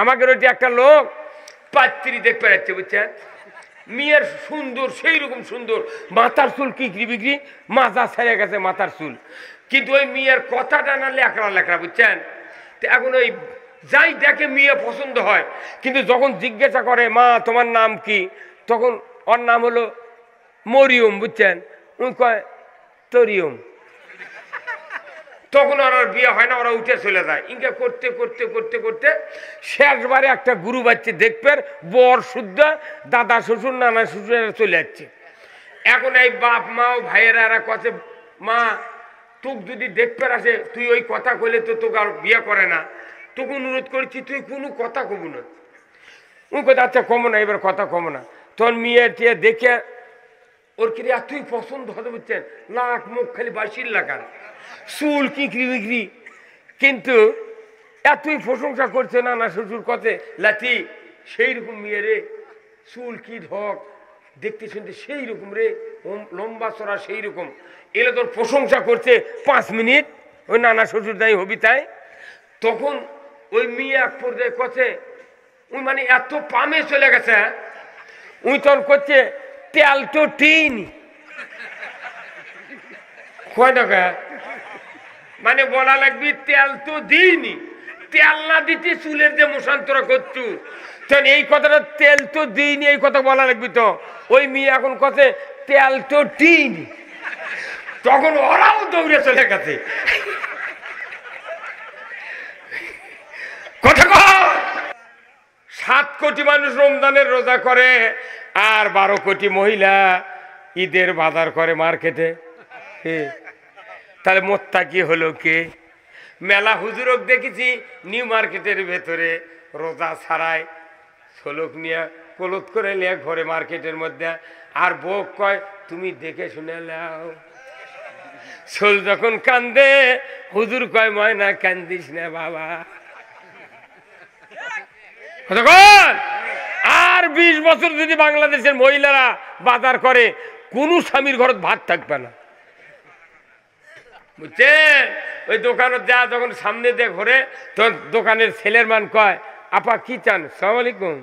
আমাকে ওইটি একটা লোক পাত্রী দেখতে যাচ্ছে বুঝছেন, মেয়ের সুন্দর, সেই রকম সুন্দর, মাথার চুল কিকরি বিক্রি, মাজা ছেড়ে গেছে মাথার চুল, কিন্তু ওই মেয়ের কথাটা না লেখরা লেখরা বুঝছেন। তো এখন ওই যাই দেখে মেয়ে পছন্দ হয়, কিন্তু যখন জিজ্ঞাসা করে মা তোমার নাম কি, তখন ওর নাম হলো মরিয়ম বুঝছেন, ওই কয় তরিয়ম। তখন ওর আর বিয়ে হয় না, ওরা উঠে চলে যায়। ইনকা করতে করতে করতে করতে শেষবারে একটা গুরু বাচ্চা দেখবেন বর শুদ্ধ দাদা শ্বশুর নানা শ্বশুরেরা চলে যাচ্ছে। এখন এই বাপ মা ও ভাইয়েরা এরা কথা, মা তোকে যদি দেখতে আসে তুই ওই কথা কইলে তো তোকে আর বিয়ে করে না, তোকে অনুরোধ করছি তুই কোনো কথা কব না। ওই কথা আচ্ছা কমো না, এবার কথা কমো না। তখন মেয়ে টিয়ে দেখে ওর কি এতই পছন্দ হতে বুঝছেন, নাক মুখ খালি বাসির লাগার, চুল কিকরি বিক্রি, কিন্তু এতই প্রশংসা করছে নানা শ্বশুর কথা লাঠি, সেই রকম মেয়ে রে, চুল কি ঢক, দেখতে শুনতে সেই রকম রে, লম্বা চড়া সেই রকম। এলে তোর প্রশংসা করছে 5 মিনিট, ওই নানা শ্বশুর তাই হবি তাই। তখন ওই মেয়ে এক পর্যায়ে কথা, ওই মানে এত পামে চলে গেছে, ওই তখন করছে তেল তো টিন কয় টাকা, মানে বলা লাগবি তেল তো দিইনি, তেল না দিতে চুলের যে মশান্তরা করছু, তখন এই কথাটা তেল তো দিইনি এই কথা বলা লাগবি। তো ওই মেয়ে এখন কথা তেল তো টিন, তখন ওরাও দৌড়ে চলে গেছে। কথা 7 কোটি মানুষ রমজানের রোজা করে, আর 12 কোটি মহিলা ঈদের বাজার করে মার্কেটে। তাহলে মোত্তা কি হলো কে? মেলা হুজুরক দেখেছি নিউ মার্কেটের ভেতরে রোজা ছাড়ায় ছোলক নিয়ে কলত করে নিয়ে ঘরে মার্কেটের মধ্যে, আর বউ কয় তুমি দেখে শুনে নাও। ছোল যখন কান্দে হুজুর কয় ময়না কান্দিস না বাবা। আর 20 বছর যদি বাংলাদেশের মহিলারা বাজার করে, কোন স্বামীর ঘর ভাত থাকবে না বুঝছেন। ওই দোকানে যা যখন সামনে দিয়ে ঘরে, তখন দোকানের ছেলের মান কয় আপা কি চান, সালাম আলাইকুম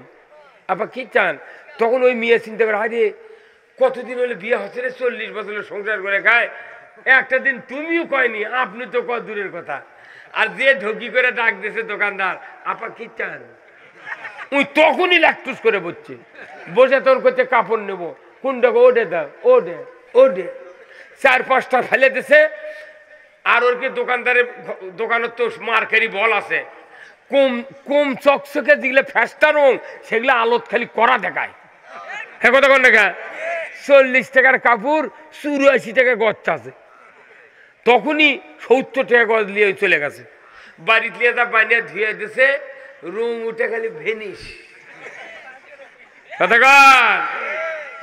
আপা কি চান। তখন ওই মেয়ে চিন্তা করে আরে কতদিন হলে বিয়ে হচ্ছে রে, 40 বছরের সংসার করে খায়, একটা দিন তুমিও কয়নি, আপনি তো কয় দূরের কথা। আর যে ঢকি করে ডাক দিয়েছে দোকানদার আপা কি চান, ওই তখনই ল্যাকটুস করে বসছে, বসে তোর করছে কাপড় নেবো, কোনটা ওডে দাও, ওডে ওডে 4-5টা ফেলে দিছে। আর ওর কি দোকানদারের দোকানের তো মার্কারি বল আছে, কম কম চকচকে যেগুলো ফ্যাস্টা রং সেগুলো আলোত খালি করা দেখায়। হ্যাঁ কথা কোন দেখা, 40 টাকার কাপড় 84 টাকা গচ্ছ আছে, তখনই 70 টাকা গজ নিয়ে চলে গেছে। বাড়িতে নিয়ে তা বানিয়ে ধুয়ে দিছে, রুম উঠে খালি ভেনিস। কথা কন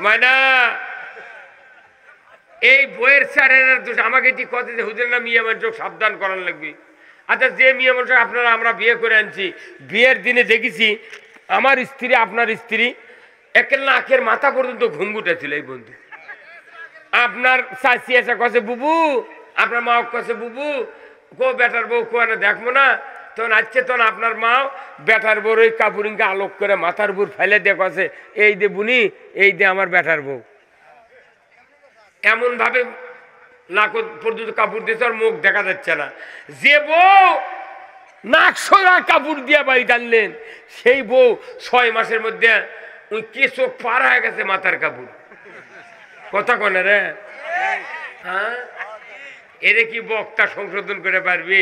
মায়না, এই বইয়ের স্যারের দোষ। আমাকে এটি কথা যে হুজুর না মিয়া মানুষ সাবধান করার লাগবে। আচ্ছা যে মিয়া মানুষ আপনারা আমরা বিয়ে করে আনছি, বিয়ের দিনে দেখেছি আমার স্ত্রী আপনার স্ত্রী একের নাকের মাথা পর্যন্ত ঘুঙ্গুটা ছিল। এই বন্ধু আপনার চাষি এসে কছে বুবু, আপনার মা কছে বুবু, কো বেটার বউ কোয়ানে দেখবো না, তখন আসছে তখন আপনার মা বেটার বউর ওই কাপড়িংকে আলোক করে মাথার উপর ফেলে দিয়ে কছে এই দে বুনি, এই দে আমার বেটার বউ। এমন ভাবে নাক পর্যন্ত কাপড় দিয়েছে, আর মুখ দেখা যাচ্ছে না। যে বউ নাক সোজা কাপড় দিয়ে বাড়ি টানলেন, সেই বউ 6 মাসের মধ্যে ওই কেশো পার হয়ে গেছে মাথার কাপড়। কথা কনে রে, হ্যাঁ এরে কি বক্তা সংশোধন করে পারবি?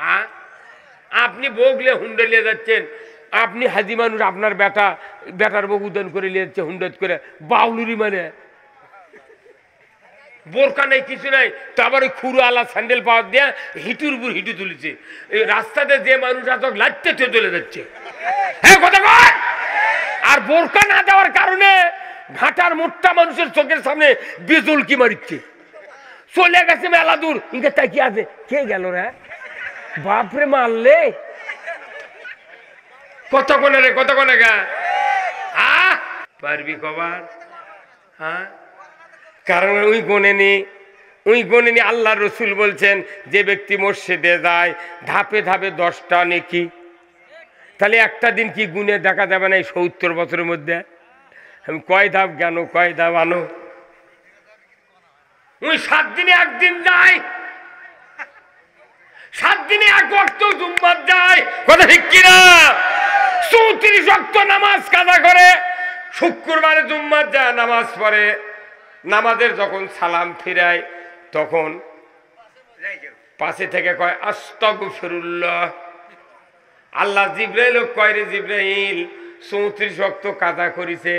হ্যাঁ আপনি বউগলে হুন্ডে নিয়ে যাচ্ছেন, আপনি হাজি মানুষ, আপনার বেটার বউ উদন করে নিয়ে যাচ্ছে হুন্ডত করে, বাউলুরি মানে বোরকা নেই কিছু নাই, তো আবার ওই খুরু আলা স্যান্ডেল পাওয়ার দিয়ে হিটুর উপর হিটু তুলেছে। এই রাস্তাতে যে মানুষ আতক লাইতে চলে যাচ্ছে। হ্যাঁ কথা কর। আর বোরকা না দেওয়ার কারণে ঘাটার মোট্টা মানুষের চোখের সামনে বিজুল কি মারিচ্ছে, চলে গেছে মেলা দূর, ইনকে তাকিয়ে আছে কে গেল রে, বাপরে মারলে। কত কোনে রে, কত কোনে গা পারবি কবার? হ্যাঁ কারণ ওই গনেনি। আল্লাহ রসুল বলছেন যে ব্যক্তি মসজিদে যায় ধাপে ধাপে 10টা নেকি, তাহলে একটা দিন কি গুনে দেখা যাবে না এই ৭০ বছরের মধ্যে আমি কয় ধাপ জ্ঞান কয় ধাপ আনো? ওই 7 দিনে একদিন যাই, 7 দিনে এক ওয়াক্ত জুম্মাত যায়, কথা ঠিক কিনা? 34 ওয়াক্ত নামাজ কাজা করে, শুক্রবারে জুম্মাত যায়, নামাজ পড়ে, নামাজের যখন সালাম ফিরায় তখন পাশে থেকে কয় আস্তাগফিরুল্লাহ। আল্লাহ জিব্রাইল কয় রে জিব্রাইল 34 ওয়াক্ত কাজা করিছে,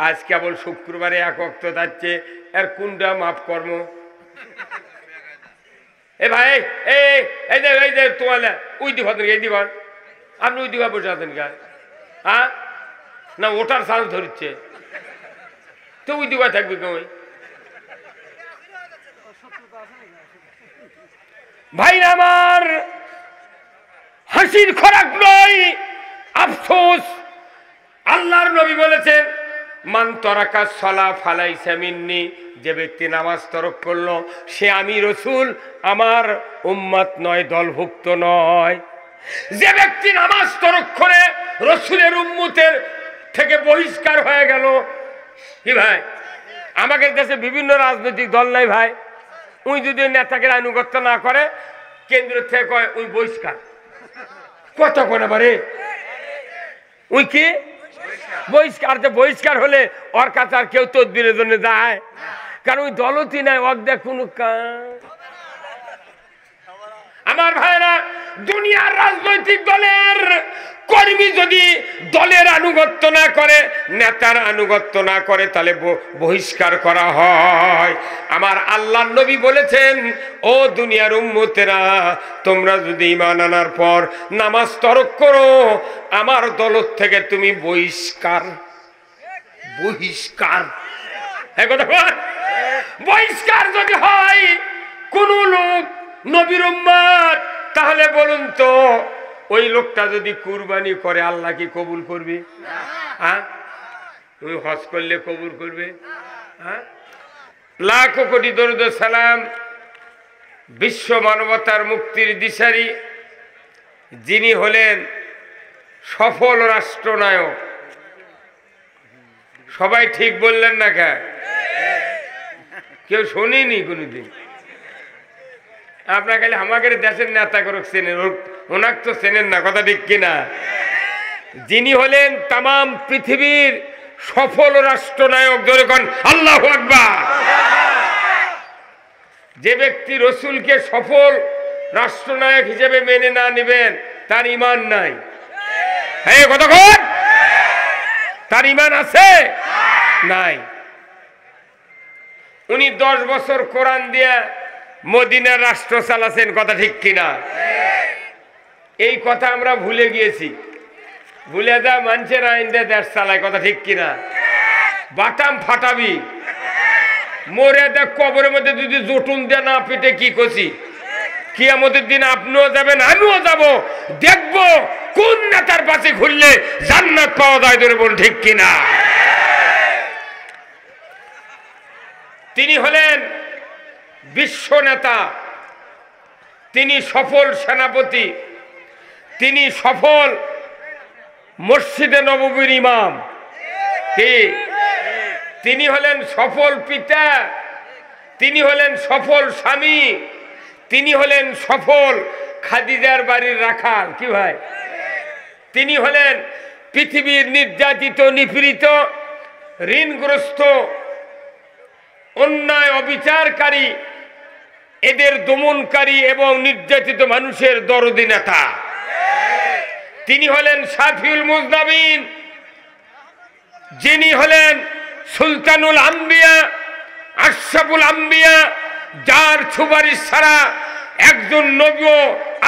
আজ কেবল শুক্রবারে এক ওয়াক্ত যাচ্ছে, এর কোনটা মাফ কর্ম? এ ভাই এই যে তোমার ওই দিবা এই দিবান, আপনি ওই দিবা বসে আছেন কেন? হ্যাঁ না ওটার চান্স ধরছে তো ওই দিবা থাকবে কেমন? ভাই আমার হাসির খোরাক নয়, আফসোস। আল্লাহর নবী বলেছেন মান তরাকা সলা ফালাইসা মিন্নি, যে ব্যক্তি নামাজ তরক করলো সে আমি রসুল আমার উম্মত নয়, দলভুক্ত নয়। যে ব্যক্তি নামাজ তরক করে রসুলের উম্মতের থেকে বহিষ্কার হয়ে গেল। কি ভাই, আমাদের দেশে বিভিন্ন রাজনৈতিক দল নাই ভাই, উই যদি নেতাকে আনুগত্য না করে কেন্দ্র থেকে কয় উই বহিষ্কার, কত কোন বারে উই কি বহিষ্কার? বহিষ্কার হলে ওর কাছে আর কেউ তদবিরের জন্য যায়, কারণ ওই দলতি নাই, ওর দেখ কোনো আমার ভাইরা, দুনিয়ার রাজনৈতিক দলের কর্মী যদি দলের আনুগত্য না করে, নেতার আনুগত্য না করে, তাহলে বহিষ্কার করা হয়। আমার আল্লাহর নবী বলেছেন ও দুনিয়ার উম্মতেরা, তোমরা যদি ঈমান আনার পর নামাজ তরক করো আমার দল থেকে তুমি বহিষ্কার। বহিষ্কার বহিষ্কার যদি হয় কোন লোক নবীর উম্মত, তাহলে বলুন তো ওই লোকটা যদি কুরবানি করে আল্লাহ কি কবুল করবে? হ্যাঁ, তুমি হজ করলে কবুল করবে? হ্যাঁ, লাখো কোটি দরুদ সালাম বিশ্ব মানবতার মুক্তির দিশারি, যিনি হলেন সফল রাষ্ট্রনায়ক। সবাই ঠিক বললেন না? কেউ শোনেনি কোনোদিন? আপনার খালি আমাদের দেশের নেতা করুক চেনেন, ওনাক তো চেনেন না, কথা ঠিক কিনা? যিনি হলেন তাম পৃথিবীর সফল রাষ্ট্রনায়ক, ধরে কোন আল্লাহু আকবার। যে ব্যক্তি রসুলকে সফল রাষ্ট্রনায়ক হিসেবে মেনে না নেবেন তার ঈমান নাই। হ্যাঁ কথা কোন? তার ঈমান আছে নাই। উনি 10 বছর কোরআন দিয়ে মদিনার রাষ্ট্র চালাছেন, কথা ঠিক কিনা? এই কথা আমরা ভুলে গিয়েছি, ভুলে যা মানুষের আইন দিয়ে দেশ চালায়, কথা ঠিক কিনা? বাটাম ফাটাবি মরে দেখ, কবরের মধ্যে যদি জটুন দিয়ে না পেটে কি করছি, কিয়ামতের দিন আপনিও যাবেন আমিও যাব, দেখবো কোন নেতার পাশে ঘুরলে জান্নাত পাওয়া যায়, ধরে বলুন ঠিক কিনা? তিনি হলেন বিশ্ব নেতা, তিনি সফল সেনাপতি, তিনি সফল মসজিদে নববীর ইমাম, তিনি হলেন সফল পিতা, তিনি হলেন সফল স্বামী, তিনি হলেন সফল খাদিজার বাড়ির রাখাল। কি ভাই, তিনি হলেন পৃথিবীর নির্যাতিত, নিপীড়িত, ঋণগ্রস্ত, অন্যায় অবিচারকারী, এদের দমনকারী এবং নির্যাতিত মানুষের দরদি নেতা। তিনি হলেন শাফিউল মুজনাবিন, যিনি হলেন সুলতানুল আম্বিয়া, আশরাফুল আম্বিয়া, যার সুপারিশ ছাড়া একজন নবীও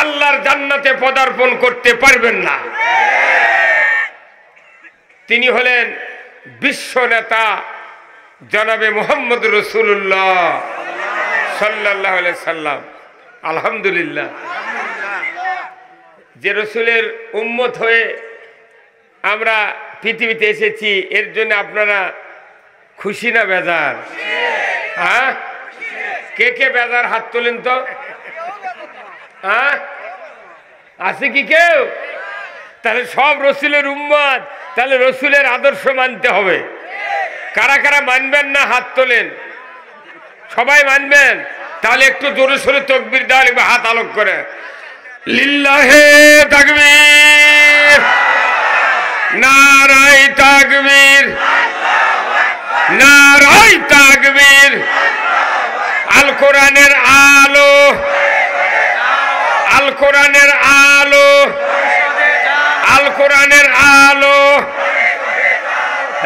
আল্লাহর জান্নাতে পদার্পণ করতে পারবেন না। তিনি হলেন বিশ্ব নেতা জনাবে মুহাম্মদ রাসূলুল্লাহ সাল্লাল্লাহু আলাইহি সাল্লাম। আলহামদুলিল্লাহ, যে রসুলের উম্মত হয়ে আমরা পৃথিবীতে এসেছি, এর জন্য আপনারা খুশি না বেজার? হ্যাঁ, কে কে বেজার হাত তোলেন তো? হ্যাঁ, আছে কি কেউ? তাহলে সব রসুলের উম্মত, তাহলে রসুলের আদর্শ মানতে হবে। কারা কারা মানবেন না হাত তোলেন। সবাই মানবেন? তাহলে একটু জোরে সোরে তাকবীর দেওয়া লাগবে, হাত আলোক করে। লিল্লাহে তাকবীর, নারায়ে তাকবীর, নারায়ে তাকবীর। আল কোরআনের আলো, আল কোরআনের আলো, আল কোরআনের আলো,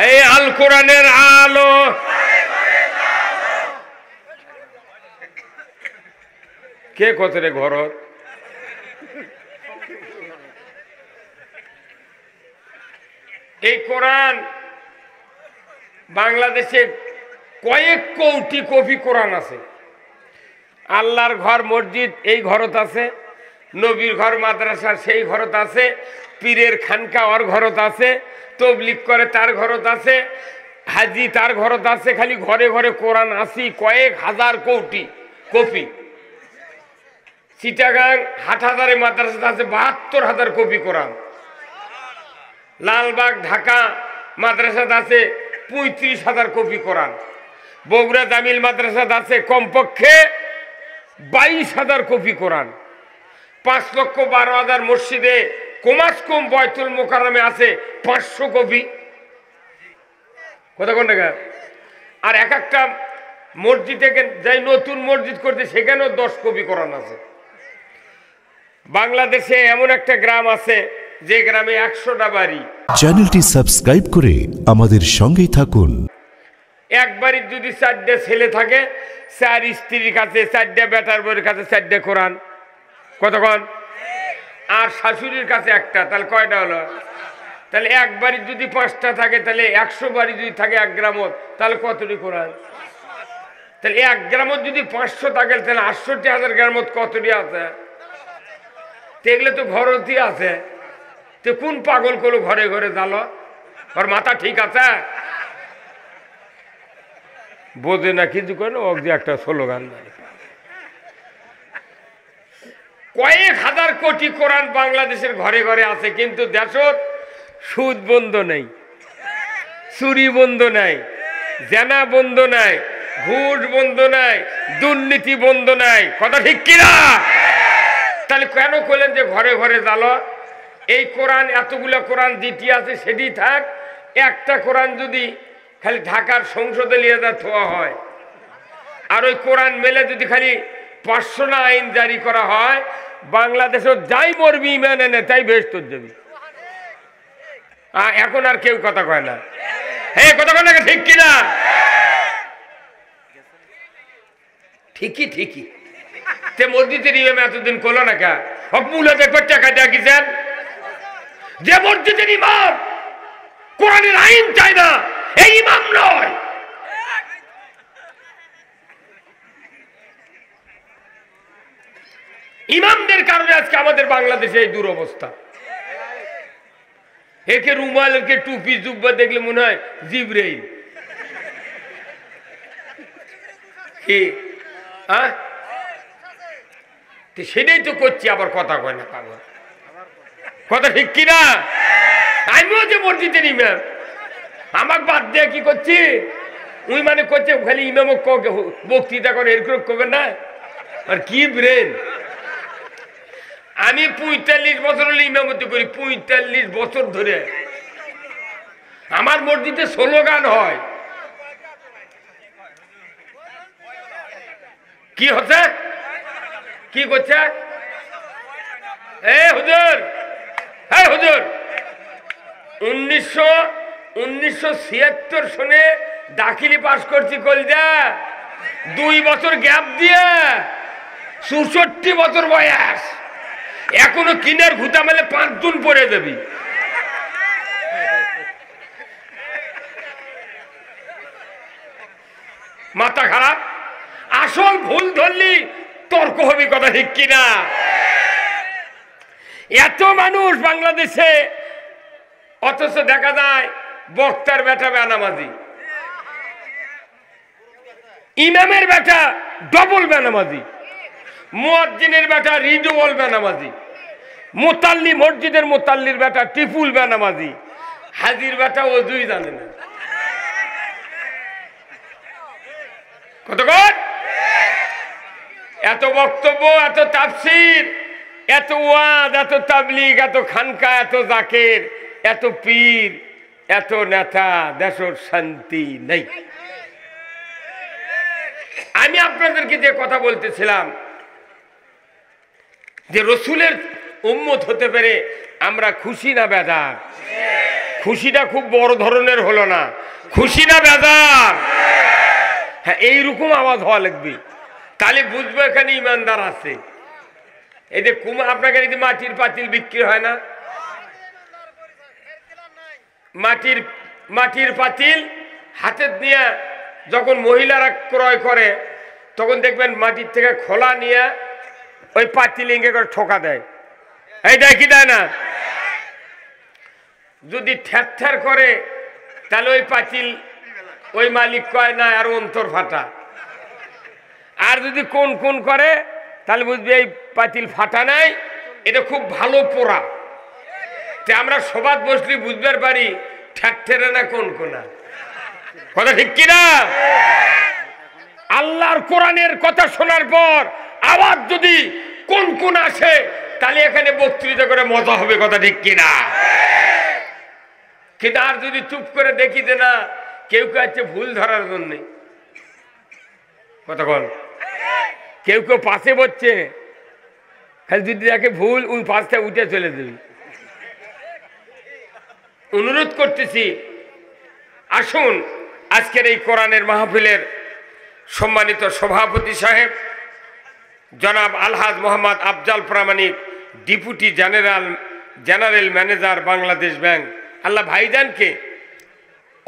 এই আল কোরআনের আলো। কে কত রে ঘর? এই কোরআন বাংলাদেশে কয়েক কোটি কপি কোরআন আছে। আল্লাহর ঘর মসজিদ এই ঘরত আছে, নবীর ঘর মাদ্রাসা সেই ঘরত আছে, পীরের খানকা ওর ঘরত আছে, তবলিগ করে তার ঘরত আছে, হাজি তার ঘরত আছে। খালি ঘরে ঘরে কোরআন আসি কয়েক হাজার কোটি কপি। চিটাগাং হাটহাজারে মাদ্রাসা আছে ৭২,০০০ কপি কোরআন। লালবাগ ঢাকা মাদ্রাসাত আছে ৩৫,০০০ কপি কোরআন। বগুড়া জামিল মাদ্রাসাত আছে কমপক্ষে ২২,০০০ কপি কোরআন। ৫,১২,০০০ মসজিদে কমাস কম বয়তুল মোকাররমে আছে ৫০০ কপি। কথা কোন টাকা? আর এক একটা মসজিদে যাই নতুন মসজিদ করতে সেখানেও ১০ কপি কোরআন আছে। বাংলাদেশে এমন একটা গ্রাম আছে যে গ্রামে ১০০টা বাড়ি। চ্যানেলটি সাবস্ক্রাইব করে আমাদের সঙ্গেই থাকুন। এক বাড়ির যদি ৪টা ছেলে থাকে, ৪ স্ত্রীর কাছে ৪টা, বেটার বউয়ের কাছে ৪টা কোরআন। কতক্ষণ? আর শাশুড়ির কাছে একটা, তাহলে কয়টা হলো? তাহলে এক বাড়ির যদি ৫টা থাকে, তাহলে ১০০ বাড়ি যদি থাকে এক গ্রামত, তাহলে কতটি কোরআন? তাহলে এক গ্রামত যদি ৫০০ থাকে, তাহলে ৬৮,০০০ গ্রামত কতটি আছে? এগুলো তো ঘরতি আছে। তো কোন পাগল করলো ঘরে ঘরে জ্বালো? ওর মাথা ঠিক আছে? বোঝে না কিছু করে, ও যে একটা স্লোগান দেয়। কয়েক হাজার কোটি কোরআন বাংলাদেশের ঘরে ঘরে আছে, কিন্তু দেশত সুদ বন্ধ নেই, চুরি বন্ধ নাই, জেনা বন্ধ নাই, ঘুষ বন্ধ নাই, দুর্নীতি বন্ধ নাই। কথা ঠিক কিনা? তাহলে কেন করলেন যে ঘরে ঘরে জ্বালো? এই কোরআন, এতগুলো কোরআন যেটি আছে সেটি থাক। একটা কোরআন যদি খালি ঢাকার সংসদে নিয়ে যা থোয়া হয়, আর ওই কোরআন মেলে যদি খালি ৫০০ আইন জারি করা হয়, বাংলাদেশও যাই মরবি ইমান এনে তাই বেহেশত যাবি। এখন আর কেউ কথা কয় না। হ্যাঁ, কথা কয় না, ঠিক কিনা? ঠিকই ঠিকই। তে মসজিদের ইমাম এতদিন করলো না কা? হকমুল্লা দেখবার টাকা দেখিছেন? যে মসজিদের ইমাম কোরআনের আইন চায় না, এই ইমাম নয়। ইমামদের কারণে আজকে আমাদের বাংলাদেশে এই দুরবস্থা। একে রুমাল, একে টুপি জুব্বা দেখলে মনে হয় জিবরাইল। কি সেটাই তো করছি, আবার কথা কয় না পাগল। কথা ঠিক কিনা? আমিও যে মসজিদের ইমাম, আমাকে বাদ দিয়ে কি করছি? ওই মানে করছে খালি ইমাম বক্তৃতা করে, এরকম করবেন না। আর কি ব্রেন! আমি ৪৫ বছর হলে ইমামতি করি, ৪৫ বছর ধরে। আমার মসজিদে স্লোগান হয়। কি হচ্ছে? কি করছে? হুজুর, হ্যাঁ হুজুর, ১৯৭৬ সনে দাখিলি পাস করছি কলজা, ২ বছর গ্যাপ দিয়ে ৬৪ বছর বয়স, এখনো কিনার ঘুতা মেলে ৫ দিন পরে দেবি। মাথা খারাপ। আসল ভুল ধরলি তর্ক হবি। কথা ঠিক কিনা? এত মানুষ বাংলাদেশে, অথচ দেখা যায় বক্তার বেটা বেনামাজি, ইমামের বেটা ডবল বেনামাজি, মুয়াজ্জিনের বেটা রিডবল বেনামাজি, মোতাল্লি, মসজিদের মোতাল্লির বেটা টিপুল বেনামাজি, হাজির বেটা অজুই জানে না। কতক্ষণ এত বক্তব্য, এত তাফসীর, এত ওয়াজ, এত তাবলীগ, এত খানকা, এত জাকের, এত পীর, এত নেতা, দেশের শান্তি নেই। আমি আপনাদেরকে যে কথা বলতেছিলাম যে রসুলের উম্মত হতে পেরে আমরা খুশি না বেজার? খুশিটা খুব বড় ধরনের হলো না, খুশি না বেজার? হ্যাঁ, এইরকম আওয়াজ হওয়া লাগবে, তাহলে বুঝবো এখানে ইমানদার আছে। এই যে আপনাকে এই যে মাটির পাতিল বিক্রি হয় না, মাটির পাতিল হাতে নিয়ে যখন মহিলারা ক্রয় করে তখন দেখবেন মাটির থেকে খোলা নিয়ে ওই পাতিল ইঙ্গে করে ঠোকা দেয়। এই দেয় কি দেয় না? যদি ঠ্যার করে তাহলে ওই পাতিল ওই মালিক কয় না আর অন্তর ফাটা। আর যদি কোন করে তাহলে বুঝবে এই পাতিল ফাটা নাই, এটা খুব ভালো পোড়া। আমরা সবাদ বসলে বুঝবার পারি ঠ্যারে না কোনা। কথা ঠিক কিনা? আল্লাহর কোরআনের কথা শোনার পর আবার যদি কোন আসে তাহলে এখানে বক্তৃতা করে মজা হবে। কথা ঠিক কিনা? কিন্তু আর যদি চুপ করে দেখি যে না কেউ আছে ভুল ধরার জন্য, কথা বল, কেউ পাশে বসছে, খালি যদি দেখে ভুল ওই পাশটা উঠে চলে দেবে। অনুরোধ করতেছি, আসুন আজকের এই কোরআনের মাহফিলের সম্মানিত সভাপতি সাহেব জনাব আলহাজ Mohammad Afzal Pramanik, deputy general manager Bangladesh Bank, Allah ভাইজানকে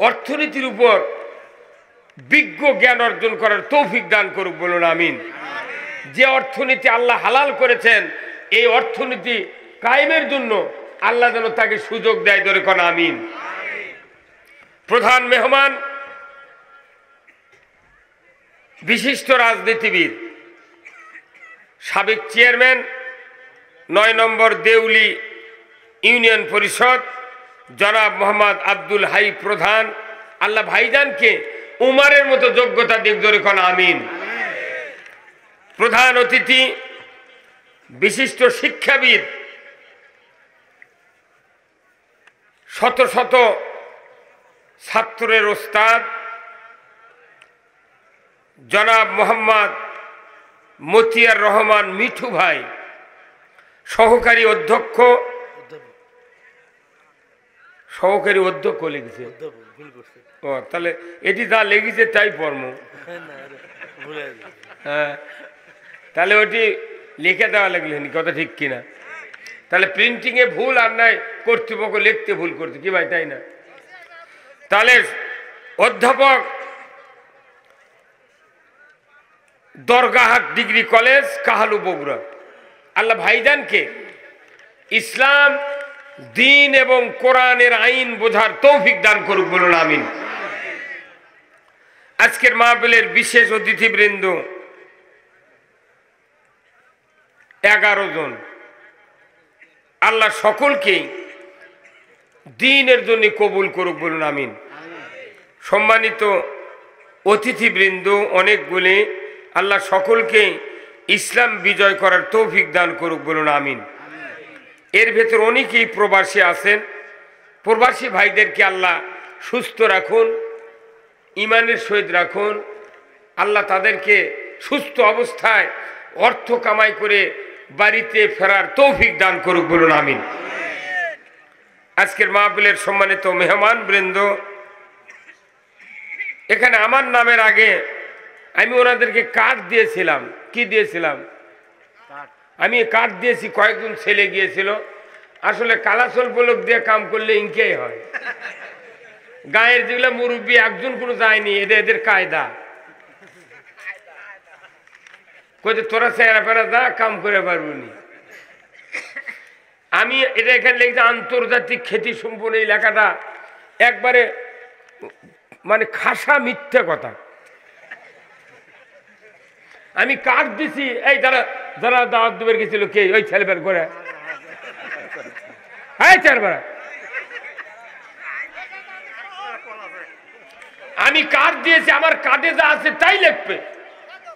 অর্থনীতির উপর বিজ্ঞ জ্ঞান অর্জন করার তৌফিক দান করুক, বলুন আমিন। যে অর্থনীতি আল্লাহ হালাল করেছেন এই অর্থনীতি কায়েমের জন্য আল্লাহ যেন তাকে সুযোগ দেয়, ধরে কোন আমিন। প্রধান মেহমান বিশিষ্ট রাজনীতিবিদ, সাবেক চেয়ারম্যান ৯ নম্বর দেউলি ইউনিয়ন পরিষদ জনাব মোহাম্মদ আব্দুল হাই প্রধান, আল্লাহ ভাইজানকে উমারের মতো যোগ্যতা দিক, ধরে কোন আমিন। প্রধান অতিথি বিশিষ্ট শিক্ষাবিদ, শত শত ছাত্রের ওস্তাদ জনাব মোহাম্মদ মতিয়ার রহমান মিঠু ভাই, সহকারী অধ্যক্ষ লিখেছে। ও তাহলে এটি যা লেগেছে তাই পড়ম। হ্যাঁ, তাহলে ওটি লিখে দেওয়া লাগলে কথা ঠিক কিনা? তাহলে প্রিন্টিংয়ে ভুল আর নাই কর্তৃপক্ষ লিখতে ভুল করছে কি ভাই, তাই না? তাহলে অধ্যাপক দরগাহাট ডিগ্রি কলেজ কাহালু বগুড়া, আল্লাহ ভাইজানকে ইসলাম দিন এবং কোরআনের আইন বোঝার তৌফিক দান করুক, বলুন আমিন। আজকের মাহফিলের বিশেষ অতিথিবৃন্দ 11 জন, আল্লাহ সকলকেই দ্বীনের জন্য কবুল করুক, বলুন আমিন। সম্মানিত অতিথিবৃন্দ অনেকগুলি, আল্লাহ সকলকে ইসলাম বিজয় করার তৌফিক দান করুক, বলুন আমিন। এর ভেতর অনেকেই প্রবাসী আছেন, প্রবাসী ভাইদেরকে আল্লাহ সুস্থ রাখুন, ইমানের সহিত রাখুন, আল্লাহ তাদেরকে সুস্থ অবস্থায় অর্থ কামাই করে বাড়িতে ফেরার তৌফিক দান করুক, বলুন আমিন। আজকের মাহফিলের সম্মানিত মেহমান বৃন্দ, এখানে আমার নামের আগে আমি ওনাদেরকে কার্ড দিয়েছিলাম। কি দিয়েছিলাম? আমি কার্ড দিয়েছি, কয়েকজন ছেলে গিয়েছিল। আসলে কালাচল বলক দিয়ে কাম করলে ইনকেই হয়। গায়ের যেগুলো মুরব্বী একজন কোনো যায়নি, এটা এদের কায়দা। কইতে তোরা চেহারা ফেরা যা কাম করে পারবনি। আমি এটা এখানে লিখছি আন্তর্জাতিক খ্যাতি সম্পন্ন এই লেখাটা একবারে মানে খাসা মিথ্যে কথা। আমি কার্ড দিছি, এই যারা যারা দাওয়াত দেবের গেছিল কে ওই ছেলেবের করে এই চারবার আমি কার্ড দিয়েছি, আমার কার্ডে যা আছে তাই লিখবে,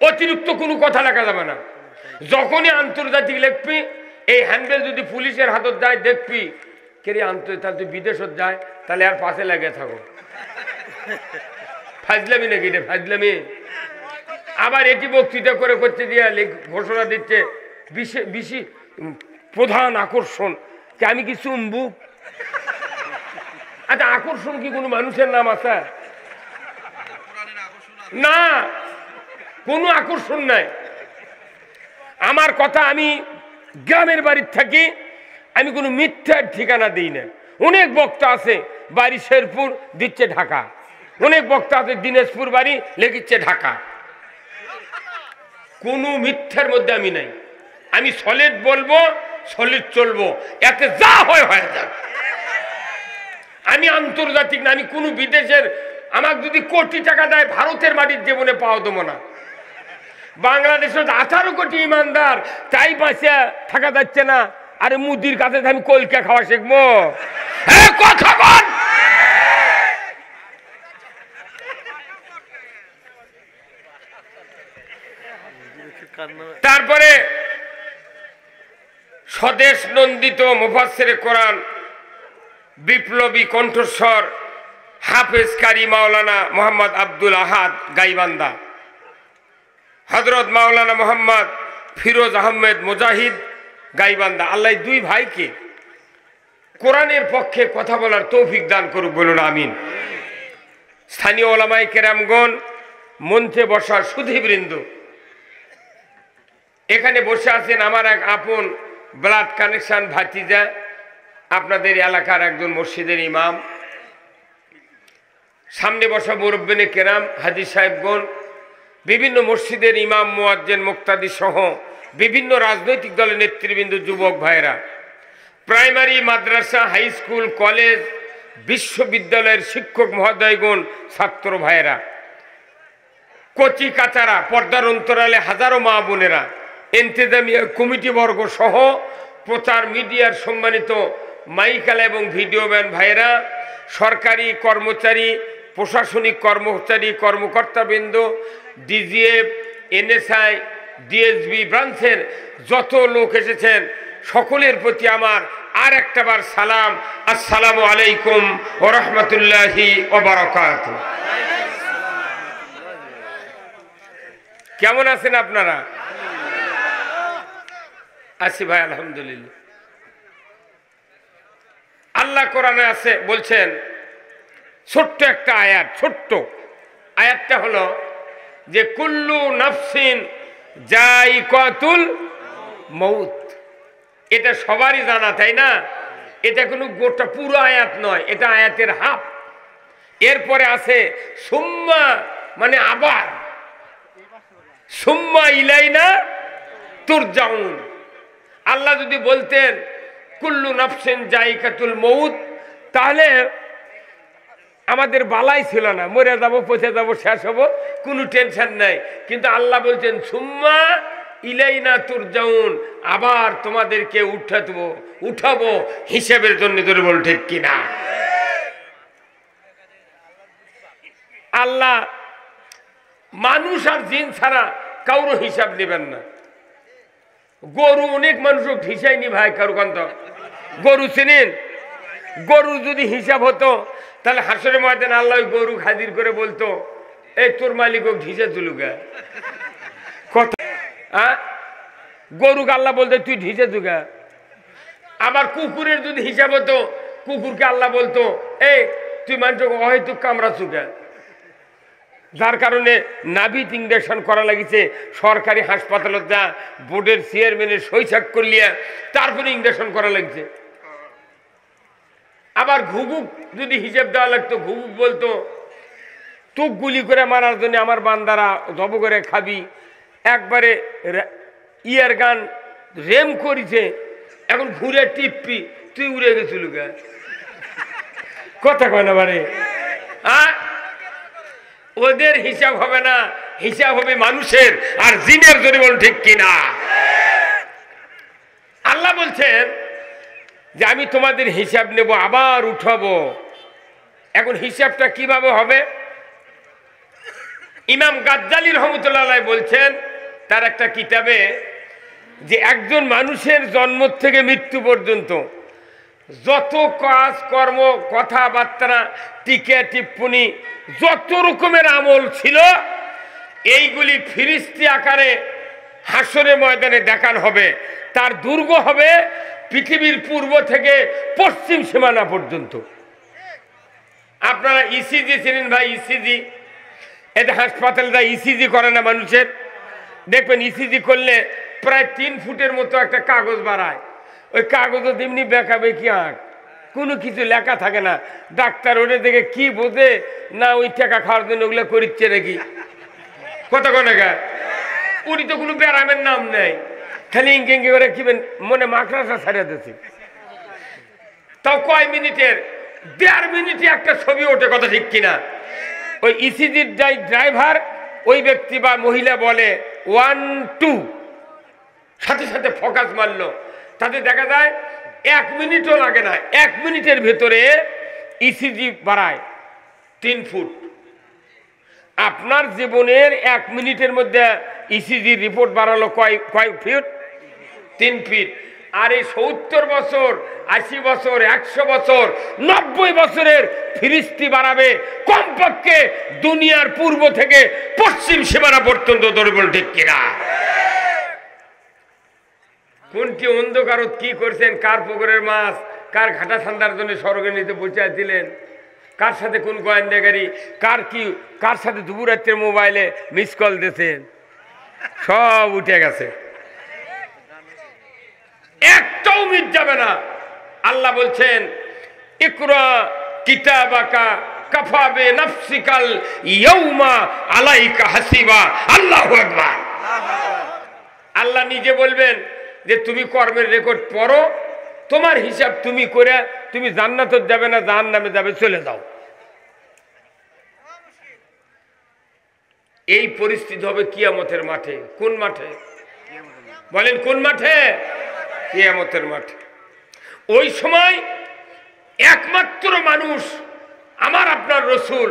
অতিরিক্ত কোনো কথা লেখা যাবে না। যখনই আন্তর্জাতিক লিখবি, এই হ্যান্ডেল যদি পুলিশের হাতত যায় দেখবি কে আন্তর্জাতিক তুই বিদেশত যায়, তাহলে আর পাশে লেগে থাকো। ফাজলামি নাকি রে, ফাজলামি। আবার এটি বক্তৃতা করে করতে দিয়ে ঘোষণা দিচ্ছে বেশি প্রধান আকর্ষণ কি আমি কি চুম্বু? আচ্ছা, আকর্ষণ কি কোনো মানুষের নাম আছে? না, কোনো আকর্ষণ নাই। আমার কথা, আমি গ্রামের বাড়ির থাকি, আমি কোনো মিথ্যার ঠিকানা দিই না। অনেক বক্তা আছে বাড়ি শেরপুর দিচ্ছে ঢাকা, অনেক বক্তা আছে দিনাজপুর বাড়ি লেগিচ্ছে ঢাকা। কোনো মিথ্যার মধ্যে আমি নাই। আমি সলিড বলবো, সলিড চলবো, এতে যা হয় হয়ে যাবে। আমি আন্তর্জাতিক না, আমি কোনো বিদেশের, আমাকে যদি কোটি টাকা দেয় ভারতের মাটির জীবনে পাওয়া দেবো না। বাংলাদেশের 18 কোটি ইমানদার, তাই বাঁচিয়া থাকা যাচ্ছে না। আরে মুদির কাছে আমি কলকা খাওয়া শিখবো? কথা বল। তারপরে স্বদেশ নন্দিত মুফাসসিরে কোরআন, বিপ্লবী কণ্ঠস্বর হাফেজ কারি মাওলানা মোহাম্মদ আব্দুল আহাদ গাইবান্ধা, হযরত মাওলানা মোহাম্মদ ফিরোজ আহমেদ মুজাহিদ গাইবান্ধা। আল্লাহ দুই ভাইকে কোরআনের পক্ষে কথা বলার তৌফিক দান করুক, বলুন আমিন। স্থানীয় ওলামায়ে কেরামগণ, মঞ্চে বসা সুধীবৃন্দ, এখানে বসে আছেন আমার এক আপন ব্লাড কানেকশন ভাতিজা, আপনাদের এলাকার একজন মসজিদের ইমাম, সামনে বসা মুরব্বিনে কেরাম, হাজী সাহেবগণ, বিভিন্ন মসজিদের ইমাম, মুয়াজ্জিন, মুক্তাদি সহ বিভিন্ন রাজনৈতিক দলের নেতৃবৃন্দ, যুবক ভাইরা, প্রাইমারি, মাদ্রাসা, হাই স্কুল, কলেজ, বিশ্ববিদ্যালয়ের শিক্ষক মহোদয়গণ, ছাত্র ভাইরা, কচি কাচারা, পর্দার অন্তরালে হাজারো মা বোনেরা, ইন্তেজামিয়া কমিটি বর্গ সহ প্রচার মিডিয়ার সম্মানিত মাইকালা এবং ভিডিও ম্যান ভাইরা, সরকারি কর্মচারী, প্রশাসনিক কর্মচারী, কর্মকর্তাবৃন্দ, ডিজিএফ, এনএসআই, ডিএসবি ব্রাঞ্চের যত লোক এসেছেন, সকলের প্রতি আমার আর একটাবার সালাম, আসসালামু আলাইকুম ওয়া রাহমাতুল্লাহি ওয়া বারাকাতুহু। কেমন আছেন আপনারা? আছি ভাই, আলহামদুলিল্লাহ। আল্লাহ কোরআনে আছে, বলছেন ছোট্ট একটা আয়াত, ছোট্ট আয়াতটা হলো যে কুল্লু নাফসিন যায়িকাতুল মউত। এটা সবারই জানা, তাই না? এটা কোনো গোটা পুরো আয়াত নয়, এটা আয়াতের হাফ। এরপরে আছে সুম্মা, মানে আবার, সুম্মা ইলাইনা তুরজাউন। আল্লাহ যদি বলতেন কুল্লু নাফসিন যায়িকাতুল মউত, তাহলে আমাদের বালাই ছিল না, মরে যাবো, পচে যাবো, শেষ হবো, কোনো টেনশন নাই। কিন্তু আল্লাহ বলছেন সুম্মা ইলাইনা তুরজাউন, আবার তোমাদেরকে উঠাবো হিসেবের জন্য। ধরে বল ঠিক কিনা? আল্লাহ মানুষ আর জিন ছাড়া কারো হিসাব নেবেন না। গরু, অনেক মানুষ হিসাবনি ভাই, কারো কান্ত গরু চিনেন? গরু যদি হিসাব হতো, তাহলে হাসরের ময়দানে আল্লাহ গরু হাজির করে বলতো, এই তোর মালিক ঢিসে তুলুগা কথা। গরুকে আল্লাহ বলতে তুই ঢিসে তুগা। আবার কুকুরের যদি হিসাব হতো, কুকুরকে আল্লাহ বলতো, এই তুই মানুষকে অহেতুক কামড়া চুগা। যার কারণে নাভিত ইঞ্জেকশন করা লাগিছে, সরকারি হাসপাতালত যা বোর্ডের চেয়ারম্যানের সই স্বাক্ষর লিয়া তারপরে ইঞ্জেকশন করা লাগছে। আবার ঘুঘুক যদি হিসেব দেওয়া লাগতো, ঘুঘুক বলতো তুক গুলি করে মারার জন্য আমার বান্দারা জব করে খাবি। একবারে ইয়ার গান রেম করেছে, এখন ঘুরে টিপি, তুই উড়ে গেছিল গা। কথা কয় না বারে? ওদের হিসাব হবে না, হিসাব হবে মানুষের আর জিনের। জন্য বল ঠিক কিনা? আল্লাহ বলছেন যে আমি তোমাদের হিসাব নেব, আবার উঠাবো। এখন হিসাবটা কিভাবে হবে? ইমাম গাজ্জালী রহমতুল্লাহ আলাইহি বলছেন তার একটা কিতাবে যে একজন মানুষের জন্ম থেকে মৃত্যু পর্যন্ত যত কাজ কর্ম, কথাবার্তা, টিকা টিপ্পনি, যত রকমের আমল ছিল এইগুলি ফিরিস্তি আকারে হাসরের ময়দানে দেখানো হবে। তার দুর্গ হবে পৃথিবীর পূর্ব থেকে পশ্চিম সীমানা পর্যন্ত। আপনারা ইসিজি চিনেন ভাই? ইসিজি, এটা হাসপাতালটা ইসিজি করে না মানুষের, দেখবেন ইসিজি করলে প্রায় 3 ফুটের মতো একটা কাগজ বাড়ায়। ওই কাগজও তেমনি বেঁকাবেকি আঁক, কোনো কিছু লেখা থাকে না। ডাক্তার ওটা দেখে কি বোঝে না ওই টাকা খাওয়ার জন্য ওগুলো করিচ্ছে নাকি, কত কনেকা উনি তো কোনো ব্যারামের নাম নেই, খালি ইঙ্গে ইঙ্গে করে কি মনে মাকড়াসা ছাড়িয়ে দিচ্ছে। তাও কয় মিনিটের, 1.5 মিনিটে একটা ছবি ওঠে, কথা ঠিক কিনা? ওই ইসিজির ড্রাইভার ওই ব্যক্তি বা মহিলা বলে 1 2, সাথে সাথে ফোকাস মারলো, তাতে দেখা যায় 1 মিনিটও লাগে না, 1 মিনিটের ভেতরে ইসিজি বাড়ায় 3 ফুট। আপনার জীবনের 1 মিনিটের মধ্যে ইসিজি রিপোর্ট বাড়ালো কয় ফিট? 3 ফিট। আর এই 70 বছর, 80 বছর, 100 বছর, 90 বছরের ফিরিস্তি বাড়াবে কমপক্ষে দুনিয়ার পূর্ব থেকে পশ্চিম সীমানা পর্যন্ত। দরবল ঠিক কিনা? কোনটি অন্ধকারত কি করছেন, কার পুকুরের মাছ, কার ঘাটা ঠান্ডার জন্য স্বর্গে নিতে বসেছিলেন, কার সাথে কোন গোয়েন্দাগারি, কার সাথে দুপুর রাত্রের মোবাইলে মিস কল দিয়েছেন, সব উঠে গেছে, একটাও মিস যাবে না। আল্লাহ বলছেন ইকরা কিতাবাকা কাফা বিনাফসিকাল ইয়াউমা আলাইকা হাসিবা। আল্লাহু আকবার। আল্লাহ নিজে বলবেন যে তুমি কর্মের রেকর্ড পড়ো, তোমার হিসাব তুমি করে তুমি জান্নাতে যাবে না জাহান্নামে যাবে, চলে যাও। এই পরিস্থিতি হবে কিয়ামতের মাঠে। কোন মাঠে বলেন? কোন মাঠে? কিয়ামতের মাঠে। ওই সময় একমাত্র মানুষ আমার আপনার রসুল,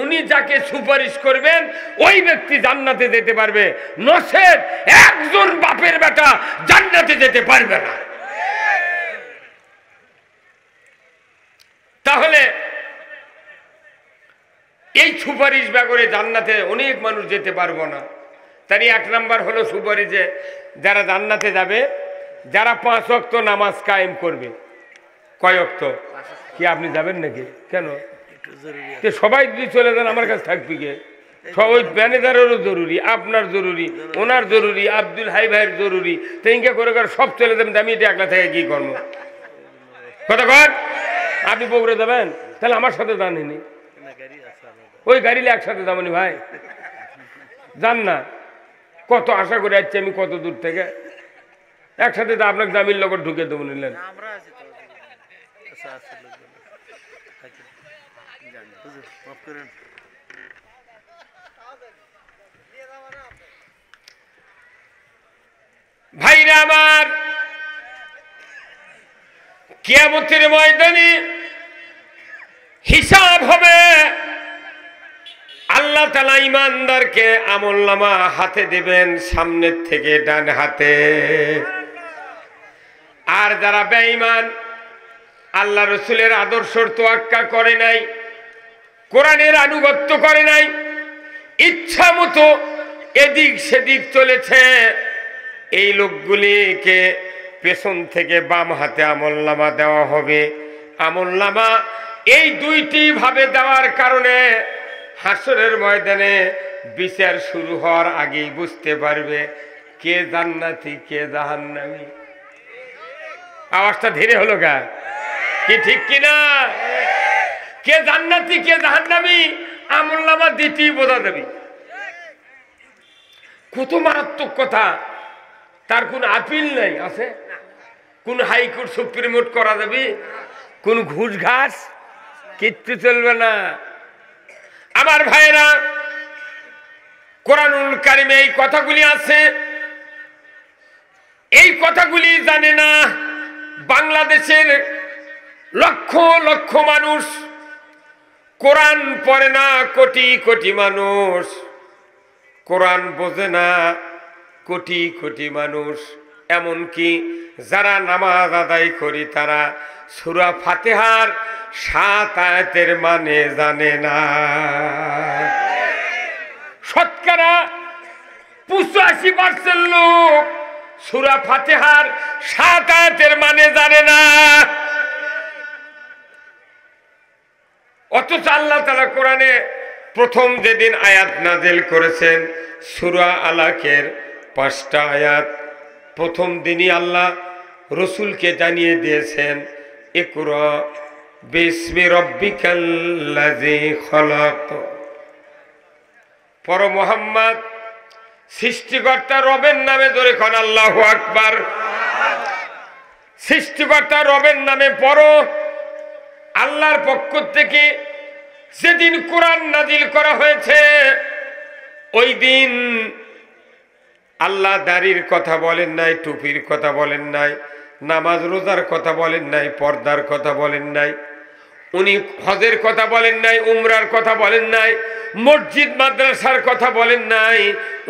উনি যাকে সুপারিশ করবেন ওই ব্যক্তি জান্নাতে যেতে পারবে, নচেৎ একজন বাপের বেটা জান্নাতে যেতে পারবে না। তাহলে এই সুপারিশ ব্যাগরে জান্নাতে অনেক মানুষ যেতে পারবো না। তারই 1 নাম্বার হলো সুপারিশে যারা জান্নাতে যাবে, যারা 5 ওয়াক্ত নামাজ কায়েম করবে। কয় ওয়াক্ত? কি আপনি যাবেন নাকি? কেন? সবাই যদি চলে যান আমার কাছে থাকবি কে? সবাই ম্যানেজারেরও জরুরি, আপনার জরুরি, ওনার জরুরি, আব্দুল হাই ভাইয়ের জরুরি। তো ইনকে করে করে সব চলে যাবেন, আমি এটা একলা থেকে কি করবো? কথা কর। আপনি বগুড়া যাবেন, তাহলে আমার সাথে জানেনি, ওই গাড়িলে একসাথে যাবনি ভাই, যান না। কত আশা করে যাচ্ছি আমি, কত দূর থেকে, একসাথে তো আপনাকে জামির লগর ঢুকে দেবো নিলেন। ভাইরা আমার, কিয়ামতের ময়দানে হিসাব হবে। আল্লাহ তাআলা ঈমানদারকে আমলনামা হাতে দেবেন, সামনের থেকে ডান হাতে। আর যারা বেঈমান, আল্লাহ রসুলের আদর্শর তোয়াক্কা করে নাই, কোরআনের আনুগত্য করে নাই, ইচ্ছা মতো এদিক সেদিক চলেছে, এই লোকগুলিকে পেছন থেকে বাম হাতে আমলনামা দেওয়া হবে। আমলনামা এই 2টি ভাবে দেওয়ার কারণে হাসরের ময়দানে বিচার শুরু হওয়ার আগেই বুঝতে পারবে কে জান্নাতি কে জাহান্নামী। আওয়াজটা ধীরে হলো গা, কি ঠিক কিনা? কে জান্নাতি কে জাহান্নামী আমলনামা দিতেই বোঝা যাবে। কত মারাত্মক কথা, তার কোন আপিল নাই। আছে কোন হাইকোর্ট সুপ্রিম কোর্ট করা যাবে? কোন ঘুষ ঘাস কিচ্ছু চলবে না। আমার ভাইরা, কোরআনুল কারিমে এই কথাগুলি আছে, এই কথাগুলি জানে না বাংলাদেশের লক্ষ লক্ষ মানুষ কোরআন পড়ে না, কোটি কোটি মানুষ কোরআন বোঝে না, কোটি কোটি মানুষ। এমনকি যারা নামাজ আদায় করি তারা সূরা ফাতিহার 7 আয়াতের মানে জানে না। শতকরা 85% লোক সূরা ফাতিহার 7 আয়াতের মানে জানে না। অথচ আল্লাহ তাআলা কোরআনে প্রথম যেদিন আয়াত নাযিল করেছেন সূরা আলাকের 5টা আয়াত, প্রথম দিনই আল্লাহ রসুলকে জানিয়ে দিয়েছেন ইকরা বিসমি রাব্বিকাল্লাযী খলাক। পর মুহাম্মদ সৃষ্টিকর্তা রবের নামে, জোরে কোন আল্লাহু আকবার। সৃষ্টিকর্তা রবের নামে পড়ো। আল্লাহর পক্ষ থেকে যেদিন কোরআন নাজিল করা হয়েছে ওই দিন আল্লাহ দাড়ির কথা বলেন নাই, টুপির কথা বলেন নাই, নামাজ রোজার কথা বলেন নাই, পর্দার কথা বলেন নাই, উনি হজের কথা বলেন নাই, উমরার কথা বলেন নাই, মসজিদ মাদ্রাসার কথা বলেন নাই।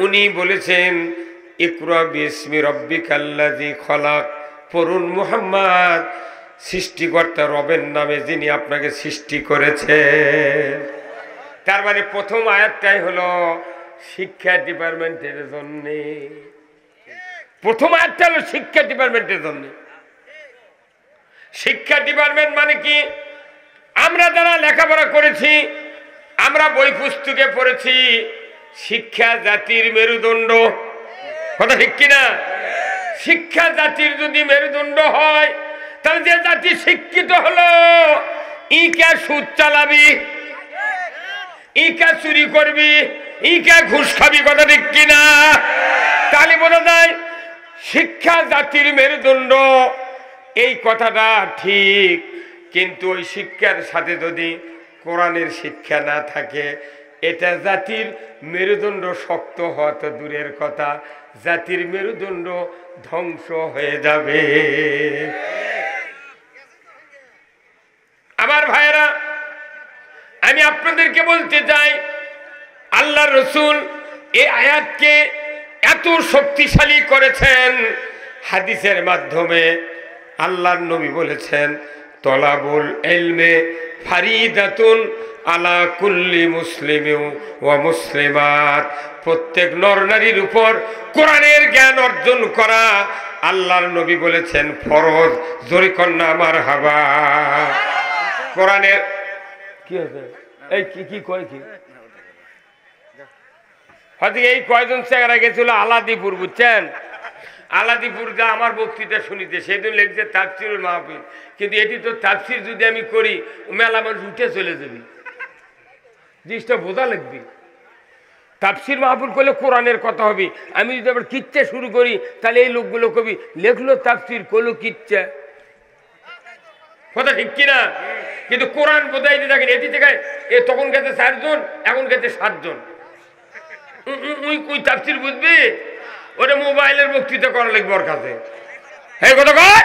উনি বলেছেন ইকরা বিসমি রাব্বিকাল্লাযী খলাক। পড়ুন মুহাম্মদ সৃষ্টিকর্তা রবের নামে যিনি আপনাকে সৃষ্টি করেছেন। তার মানে প্রথম আয়াতটাই হলো শিক্ষা ডিপার্টমেন্টের জন্য। প্রথম আয়াতটা হলো শিক্ষা ডিপার্টমেন্টের জন্য। শিক্ষা ডিপার্টমেন্ট মানে কি? আমরা যারা লেখাপড়া করেছি, আমরা বই পুস্তকে পড়েছি শিক্ষা জাতির মেরুদণ্ড, কথা ঠিক কিনা? শিক্ষা জাতির যদি মেরুদণ্ড হয় তাহলে যে জাতি শিক্ষিত হলো ইকা সুদ চালাবি, ইকা চুরি করবি, ইকা ঘুষ খাবি, কথা ঠিক কিনা? তাহলে বোঝা যায় শিক্ষা জাতির মেরুদণ্ড। এই কথাটা ঠিক, কিন্তু ওই শিক্ষার সাথে যদি কোরআনের শিক্ষা না থাকে এটা জাতির মেরুদণ্ড শক্ত হওয়া তো দূরের কথা, জাতির মেরুদণ্ড ধ্বংস হয়ে যাবে। আমার ভাইয়েরা, আমি আপনাদেরকে বলতে চাই আল্লাহর রাসূল এই আয়াতকে এত শক্তিশালী করেছেন হাদিসের মাধ্যমে। আল্লাহর নবী বলেছেন তলাবুল ইলমে ফারিদাতুন আলা কুল্লি মুসলিমিন ওয়া মুসলিমাত। প্রত্যেক নর নারীর উপর কোরআনের জ্ঞান অর্জন করা আল্লাহর নবী বলেছেন ফরজ। জোরে কন্যা মারহাবা। কোরআনের কি আছে? এই কি কয় কি হয়তো এই কয়জন চেহারা গেছিল আলাদিপুর, বুঝছেন? আলাদিপুর যা আমার বক্তৃতা শুনিতে সেদিন লিখছে তাফসিরুল মাহফিল, কিন্তু এটি তো তাফসির যদি আমি করি মেলা মানুষ উঠে চলে যাবি, জিনিসটা বোঝা লাগবে। তাফসির মাহফিল করলে কোরআনের কথা হবে। আমি যদি আবার কিচ্ছা শুরু করি তাহলে এই লোকগুলো কবি লেখলো তাফসির করলো কিচ্ছা, কথা ঠিক কিনা? কিন্তু কোরআন বোঝাইতে থাকেন এটি থেকে তখন গেছে 4 জন, এখন গেছে 7 জন। ওই তাফসির বুঝবি? ওটা মোবাইলের বক্তৃতা করা লাগবে ওর কাছে। এই কথা কয়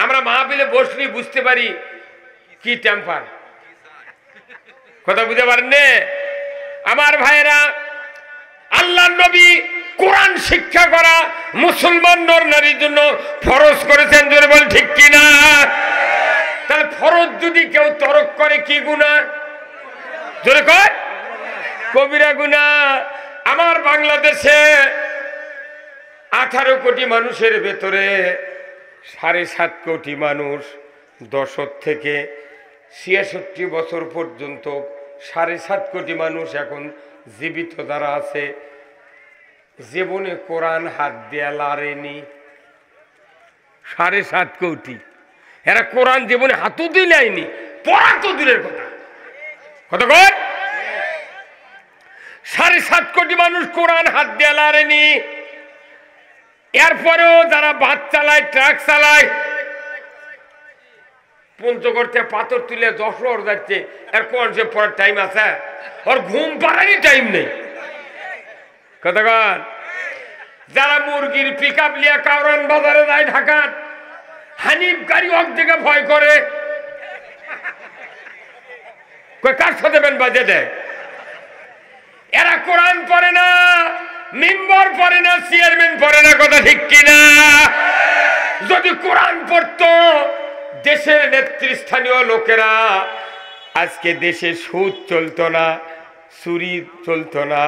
আমরা মাহফিলে বসলি বুঝতে পারি কি টেম্পার, কথা বুঝতে পারেন না? আমার ভাইয়েরা, আল্লাহর নবী কোরআন শিক্ষা করা মুসলমান নর নারীর জন্য ফরজ করেছেন, জোরে বল ঠিক কিনা? তাহলে ফরজ যদি কেউ তরক করে কি গুনাহ? জোরে কয় কবিরা গুনাহ। আমার বাংলাদেশে 18 কোটি মানুষের ভেতরে 7.5 কোটি মানুষ 10 থেকে 66 বছর পর্যন্ত 7.5 কোটি মানুষ এখন জীবিত যারা আছে জীবনে কোরআন হাত দেয়া লারেনি। 7.5 কোটি এরা কোরআন জীবনে হাতও দিলাইনি, পড়া তো দূরের কথা। কত কর 7.5 কোটি মানুষ কোরআন হাত দেয়া লারেনি। এরপরেও যারা বাস চালায়, ট্রাক চালায়, পঞ্চগড়তে পাথর তুলে 10 যাচ্ছে, এর কোরআন সে পড়ার টাইম আছে? ওর ঘুম পাড়ারই টাইম নেই। কতক্ষণ যারা মুরগির পিক আপ লিয়া কাউরান বাজারে যায় ঢাকার, হানিফ গাড়ি অর্ধেকে ভয় করে, কার সাথে ব্যান্ড বাজে দেয়। এরা কোরআন পড়ে না, মিম্বর পড়ে না, চেয়ারম্যান পড়ে না, কথা ঠিক কিনা? যদি কোরআন পড়তো দেশের নেতৃস্থানীয় লোকেরা, আজকে দেশে সুদ চলতো না, চুরি চলতো না,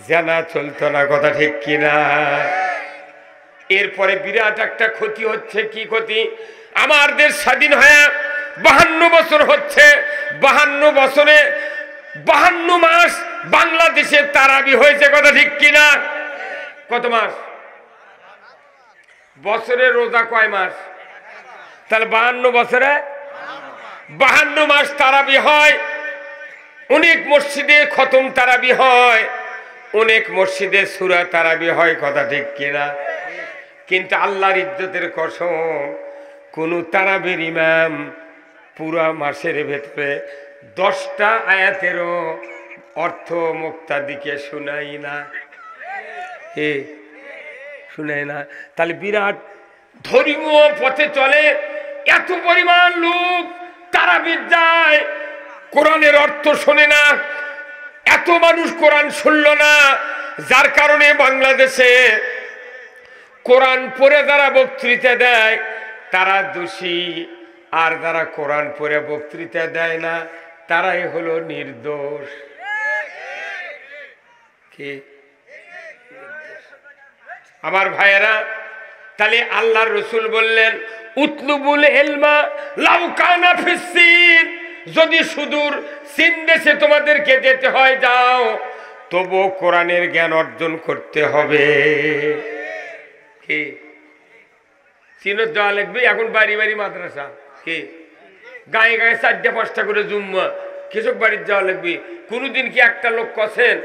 জেনা চলতো না, কথা ঠিক কিনা? এরপরে বিরাট একটা ক্ষতি হচ্ছে। কি ক্ষতি? আমার দেশ স্বাধীন হয়ে 52 বছর হচ্ছে, 52 বছরে 52 মাস বাংলাদেশে তারাবি হয়েছে, কথা ঠিক কিনা? কত মাস? বছরে রোজা কয় মাস? তাহলে 52 বছরে 52 মাস তারাবি হয়। অনেক মসজিদে খতম তারাবি হয়, অনেক মসজিদে সূরা তারাবি হয়, কথা ঠিক কিনা? কিন্তু আল্লাহর ইজ্জতের কসম, কোন তারাবির ইমাম পুরা মাসের ভেতরে 10টা আয়াতেরও অর্থ মুক্তাদিকে শোনাই না, শুনাই না। তাহলে বিরাট ধর্মীয় পথে চলে, এত পরিমাণ লোক তারাবির যায়, কোরআনের অর্থ শোনে না, এত মানুষ কোরআন শুনল না, যার কারণে বাংলাদেশে কোরআন পড়ে যারা বক্তৃতা দেয় তারা দোষী, আর যারা কোরআন পড়ে বক্তৃতা দেয় না তারাই হলো নির্দোষ। কি আমার ভাইয়েরা, তাহলে আল্লাহর রাসূল বললেন উতলুবুল ইলমা লাউ কানা ফিস সিন, যদি সুদূর চীন দেশে তোমাদেরকে যেতে হয় যাও, তবু কোরআনের জ্ঞান অর্জন করতে হবে। কি চীনত যাওয়া লাগবে? এখন বাড়ি বাড়ি মাদ্রাসা, কি গায়ে গায়ে 4টা 5টা করে জুম্মা, কৃষক বাড়ির যাওয়া লাগবে। কোনোদিন কি একটা লোক কছেন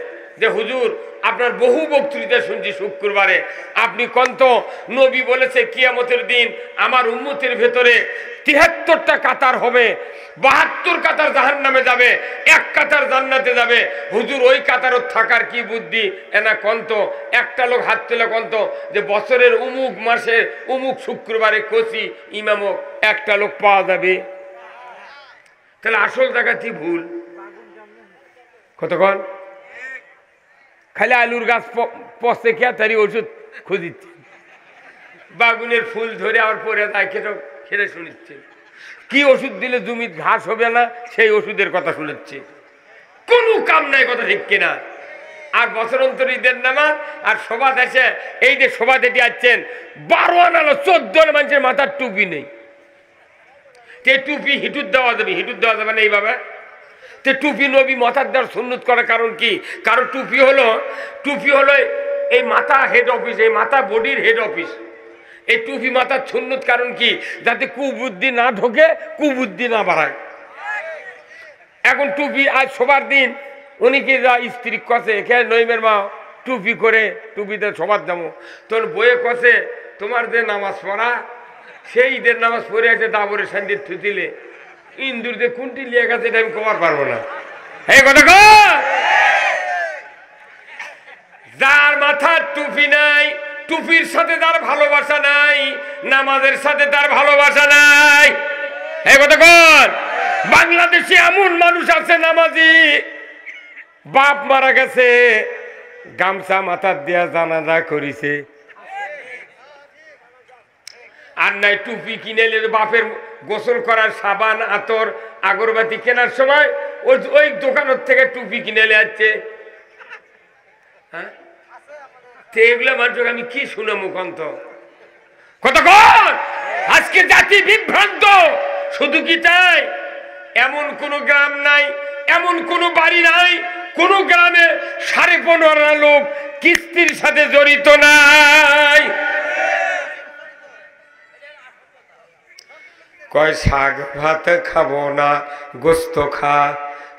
যে হুজুর আপনার বহু বক্তৃতা শুনছি শুক্রবারে, আপনি কন্ত নবী বলেছে কিয়ামতের দিন আমার উম্মতের ভেতরে 73টা কাতার হবে, 72 কাতার জাহান্নামে যাবে, 1 কাতার জান্নাতে যাবে। হুজুর ওই কাতারও থাকার কি বুদ্ধি? এনা কন্ত একটা লোক হাত তুলে কন্ত যে বছরের উমুক মাসে উমুক শুক্রবারে কচি ইমামক একটা লোক পাওয়া যাবে। তাহলে আসল জায়গাটি ভুল। কতক্ষণ খালি আলুর গাছ পচে খেয়া তারই ওষুধ খুঁজিচ্ছে, বাগুনের ফুল ধরে আবার পরে যায়, খেতে শুনিচ্ছে। কি ওষুধ দিলে জমির ঘাস হবে না সেই ওষুধের কথা শুনেছে, কোনো কাম নাই, কথা ঠিক কিনা? আর বছর অন্তর ঈদের নামাজ আর সভা দেশে, এই যে সভা যেটি আসছেন 12 আনা 14 আনা মানুষের মাথার টুপি নেই। টুপি হিটুর দেওয়া যাবে, হিটুর দেওয়া যাবে না এইভাবে। টুপি নবী মাথার দেওয়ার সুন্নত করার কারণ কি? কারণ টুপি হলো এই মাথা হেড অফিস, এই মাথা বডির হেড অফিস। এই টুপি মাথার সুন্নত কারণ কি? যাতে কুবুদ্ধি না ঢোকে, কুবুদ্ধি না বাড়ায়। এখন টুপি আজ সবার দিন, উনি কি যা স্ত্রী কষে খেয়ে নইমের মা টুপি করে টুপিতে সবার যাবো, তখন বইয়ে কষে তোমার যে নামাজ পড়া সেই ঈদের নামাজ পড়ে আছে ডাবরের শান্তির থুতিলে ইন্দুর যে কোনটি লিয়ে গেছে এটা আমি কমার পারবো না। এই কথা যার মাথার টুপি নাই, টুপির সাথে তার ভালোবাসা নাই, নামাজের সাথে তার ভালোবাসা নাই। এই কথা কর। বাংলাদেশে এমন মানুষ আছে নামাজি, বাপ মারা গেছে গামছা মাথার দেয়া জানাজা করিছে, আর নাই টুপি কিনে নিলে বাপের গোসল করার সাবান আতর আগরবাতি কেনার সময় ওই দোকানের থেকে টুপি কিনে নিয়ে যাচ্ছে। হ্যাঁ, এগুলো মানুষকে আমি কি শুনে মুখন্ত কতক্ষণ। আজকে জাতি বিভ্রান্ত। শুধু কি তাই? এমন কোন গ্রাম নাই, এমন কোন বাড়ি নাই, কোন গ্রামে 15.5 লোক কিস্তির সাথে জড়িত নাই। কয় শাক ভাত খাবো না, গোস্ত খা,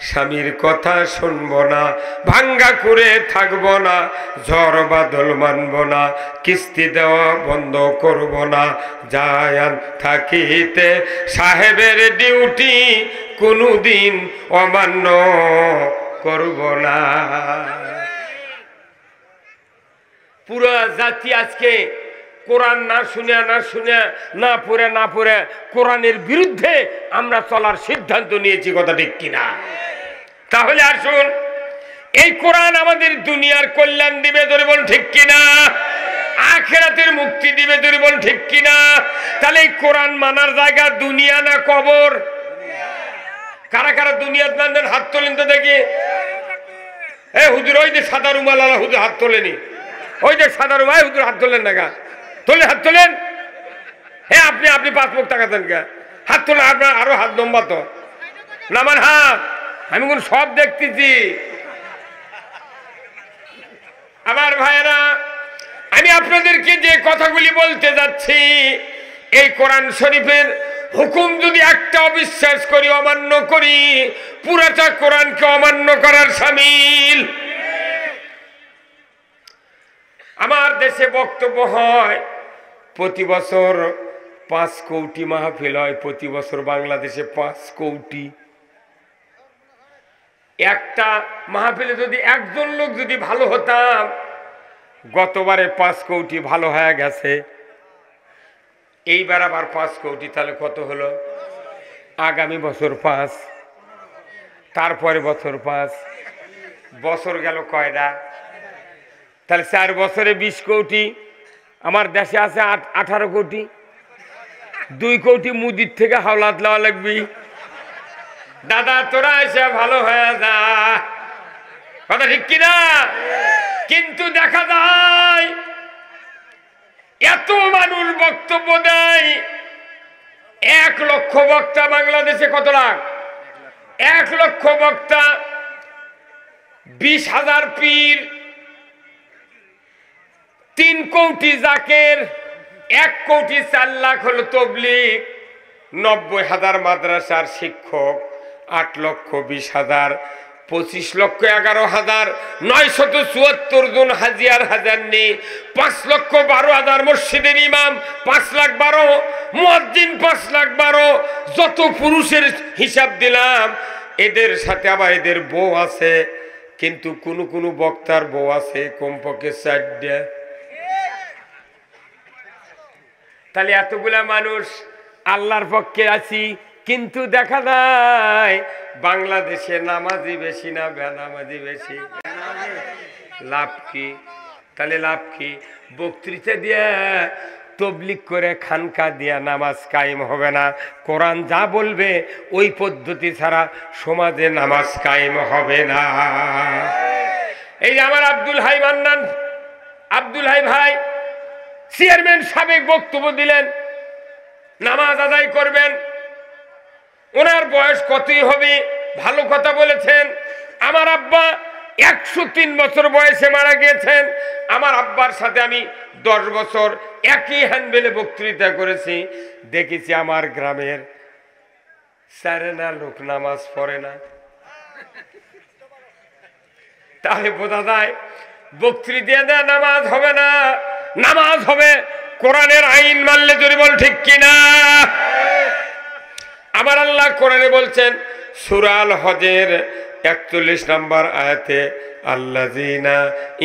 স্বামীর কথা শুনবো না, ভাঙ্গা করে থাকবো না, ঝড় বাদল মানবো না, কিস্তি দেওয়া বন্ধ করবো না, জায়ান থাকিতে সাহেবের ডিউটি কোনোদিন অমান্য করবো না। পুরো জাতি আজকে কোরআন না শুনে না পড়ে কোরআনের বিরুদ্ধে আমরা চলার সিদ্ধান্ত নিয়েছি, কথা ঠিক কিনা? তাহলে আসুন, এই কোরআন আমাদের দুনিয়ার কল্যাণ দিবে, ধরে বল ঠিক কিনা? আখিরাতের মুক্তি দিবে, ধরে বল ঠিক কিনা? তাহলে এই কোরআন মানার জায়গা দুনিয়া না কবর? কারা কারা দুনিয়াত মানবেন হাত তোলেন তো দেখি। হুজুর ওই যে সাদা রুমাল আলা হুজুর হাত তোলেনি, ওই যে সাদা রুমাল হুজুর হাত তোলেন না গা, তোলেন হাত তোলেন। হ্যাঁ আপনি 5 মুখ টাকা দেন গা, হাত তোলেন। আপনার আরো হাত লম্বা তো নামান হাত, আমি কোন সব দেখতেছি। আমার ভাইয়েরা, আমি আপনাদেরকে যে কথাগুলি বলতে যাচ্ছি, এই কোরআন শরীফের হুকুম যদি একটা অবিশ্বাস করি, অমান্য করি, পুরাটা কোরআনকে অমান্য করার শামিল। আমার দেশে বক্তব্য হয়, প্রতি বছর 5 কোটি মাহফিল হয়, প্রতি বছর বাংলাদেশে 5 কোটি। একটা মাহফিলে যদি একজন লোক যদি ভালো হতাম, গতবারে 5 কোটি ভালো হয়ে গেছে, এইবার আবার 5 কোটি, তাহলে কত হলো? আগামী বছর 5, তারপরে বছর 5, বছর গেল কয়টা? তাহলে 4 বছরে 20 কোটি। আমার দেশে আছে 18 কোটি। 2 কোটি মুদির থেকে হাওলাত লওয়া লাগবি। দাদা তোরা এসে ভালো হয়ে যা, কথা ঠিক কিনা? কিন্তু দেখা যায় এত মানুষ বক্তব্য দেয়, 1 লক্ষ বক্তা বাংলাদেশে। কত লাখ? 1 লক্ষ বক্তা, 20,000 পীর, 3 কোটি জাকের, 1 কোটি 4 লাখ হলো তবলিগ, 90,000 মাদ্রাসার শিক্ষক, 8 লক্ষ 20,000, 25 লক্ষ 11,000, 974 জন হাজিয়ার হাজারনি, 5 লক্ষ 12,000 মসজিদের ইমাম, 5 লাখ 12, মুয়াজ্জিন 5 লাখ 12, যত পুরুষের হিসাব দিলাম। এদের সাথে আবার এদের বউ আছে, কিন্তু কোন বক্তার বউ আছে কমপক্ষে 4টা। তাহলে এতগুলা মানুষ আল্লাহর পক্ষে আছি, কিন্তু দেখা যায় বাংলাদেশে নামাজি বেশি না বেনামাজি বেশি? লাভ কি? তাহলে লাভ কি? বক্তৃতা দিয়া, তবলিগ করে, খানকা দিয়া নামাজ কায়েম হবে না। কোরআন যা বলবে ওই পদ্ধতি ছাড়া সমাজে নামাজ কায়েম হবে না। এই যে আমার আব্দুল হাই মান্নান, আব্দুল হাই ভাই চেয়ারম্যান সাবেক বক্তব্য দিলেন, নামাজ আদায় করবেন। ওনার বয়স কতই হবে, ভালো কথা বলেছেন। আমার আব্বা 103 বছর বয়সে মারা গিয়েছেন। আমার আব্বার সাথে আমি 10 বছর একই হ্যান্ডবেলে বক্তৃতা করেছি। দেখেছি আমার গ্রামের 4 লোক নামাজ পড়ে না। তাহলে বোঝা যায় বক্তৃতা দেয়া নামাজ হবে না, নামাজ হবে কোরআনের আইন মানলে। যদি বল ঠিক কিনা? আমার আল্লাহ কোরআনে বলছেন সূরা আল হজের 41 নম্বর আয়াতে, আল্লাযীনা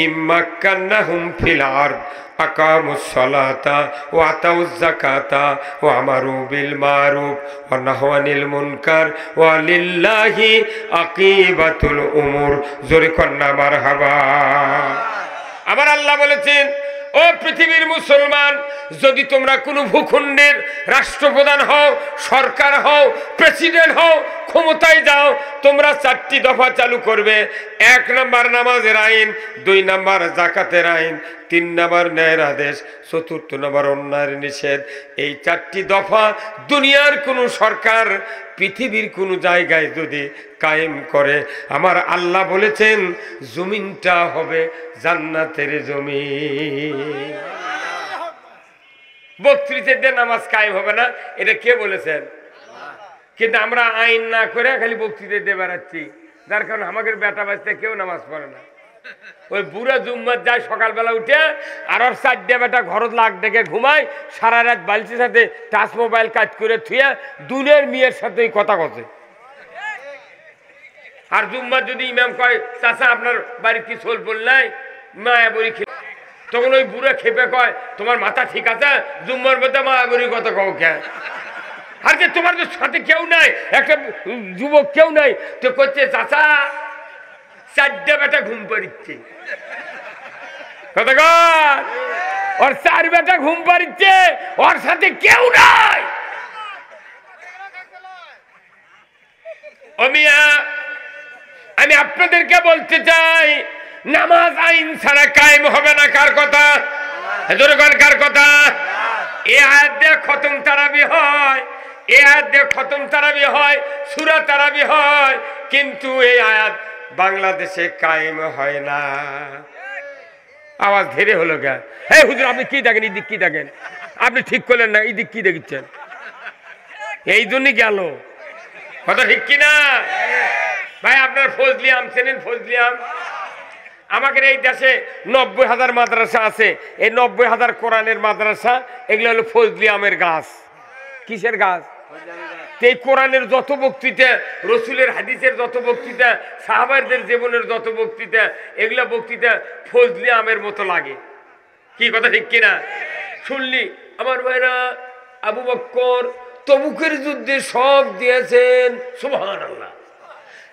ইম্মাক্কান্নাহুম ফিল আরদ আকামুস সালাতা ওয়া আতাউয যাকাতা ওয়া আমারু বিল মারুফ ওয়া নাহাউ আনিল মুনকার ওয়া লিল্লাহি আকিবাতুল উমুর। জোরে কন্না মারহাবা। আমার আল্লাহ বলেছেন, ও পৃথিবীর মুসলমান, যদি তোমরা কোনো ভূখণ্ডের রাষ্ট্রপ্রধান হও, সরকার হও, প্রেসিডেন্ট হও, ক্ষমতায় যাও, তোমরা 4টি দফা চালু করবে। 1 নম্বর নামাজের আইন, 2 নম্বর যাকাতের আইন, 3 নম্বর ন্যায়ের আদেশ, 4th নম্বর অন্যায়ের নিষেধ। এই 4টি দফা দুনিয়ার কোনো সরকার পৃথিবীর কোনো জায়গায় যদি কায়েম করে, আমার আল্লাহ বলেছেন জমিনটা হবে জান্নাতের জমিন। বক্তৃতাতে নামাজ কায়েম হবে না, এটা কে বলেছেন? কিন্তু আমরা আইন না করে খালি বক্তৃতা দিয়ে বেড়াচ্ছি, যার কারণে আমাদের বেটা বাচ্চা কেউ নামাজ পড়ে না। ওই বুড়া জুম্মার যায় সকালবেলা উঠে, আর 4টা বেটা ঘরত লাগ ডেকে ঘুমায়, সারা রাত বালতির সাথে টাচ মোবাইল কাজ করে থুয়ে দুনের মেয়ের সাথে কথা কথা। আর জুম্মার যদি ইমাম কয়, চাচা আপনার বাড়ির কি সোল বল নাই, মায়া বড়ি খেয়ে, তখন ওই বুড়া খেপে কয়, তোমার মাথা ঠিক আছে? জুম্মার মধ্যে মায়াবুরির কথা কও কে? আর যে তোমার তো সাথে কেউ নাই, একটা যুবক কেউ নাই, তো করছে চাচা 4টা বেটা ঘুম পাড়িচ্ছে। কথা কয়, ওর 4 বেটা ঘুম পাড়িচ্ছে, ওর সাথে কেউ নাই। ও মিয়া, আমি আপনাদেরকে বলতে চাই, নামাজ আইন ছাড়া কায়েম হবে না। কার কথা? কার কথা? এ আয়াত দিয়ে খতম তারাবি হয়, এ আয়াত দিয়ে খতম তারাবি হয়, সূরা তারাবি হয়, কিন্তু এই আয়াত বাংলাদেশে কায়েম হয় না। আওয়াজ ধীরে হলো কে? হ্যাঁ হুজুর, আপনি কি দেখেন? এই দিক কি দেখেন? আপনি ঠিক করলেন না, এই দিক কি দেখছেন? এই জন্যই গেল কথা, ঠিক কিনা ভাই? আপনার ফজলি আম চেনেন? ফজলি আম আমাদের এই দেশে 90,000 মাদ্রাসা আছে। এই 90,000 কোরআনের মাদ্রাসা, এগুলো হলো ফজলি আমের গাছ। কিসের গাছ? এই কোরআনের যত বক্তৃতা, রসুলের হাদিসের যত বক্তৃতা, সাহাবাদের জীবনের যত বক্তৃতা, এগুলা বক্তৃতা ফজলি আমের মতো লাগে। কি কথা, ঠিক কিনা? শুনলি আমার ভাইরা, আবু বকর তবুকের যুদ্ধে সব দিয়েছেন, সুবহানাল্লাহ।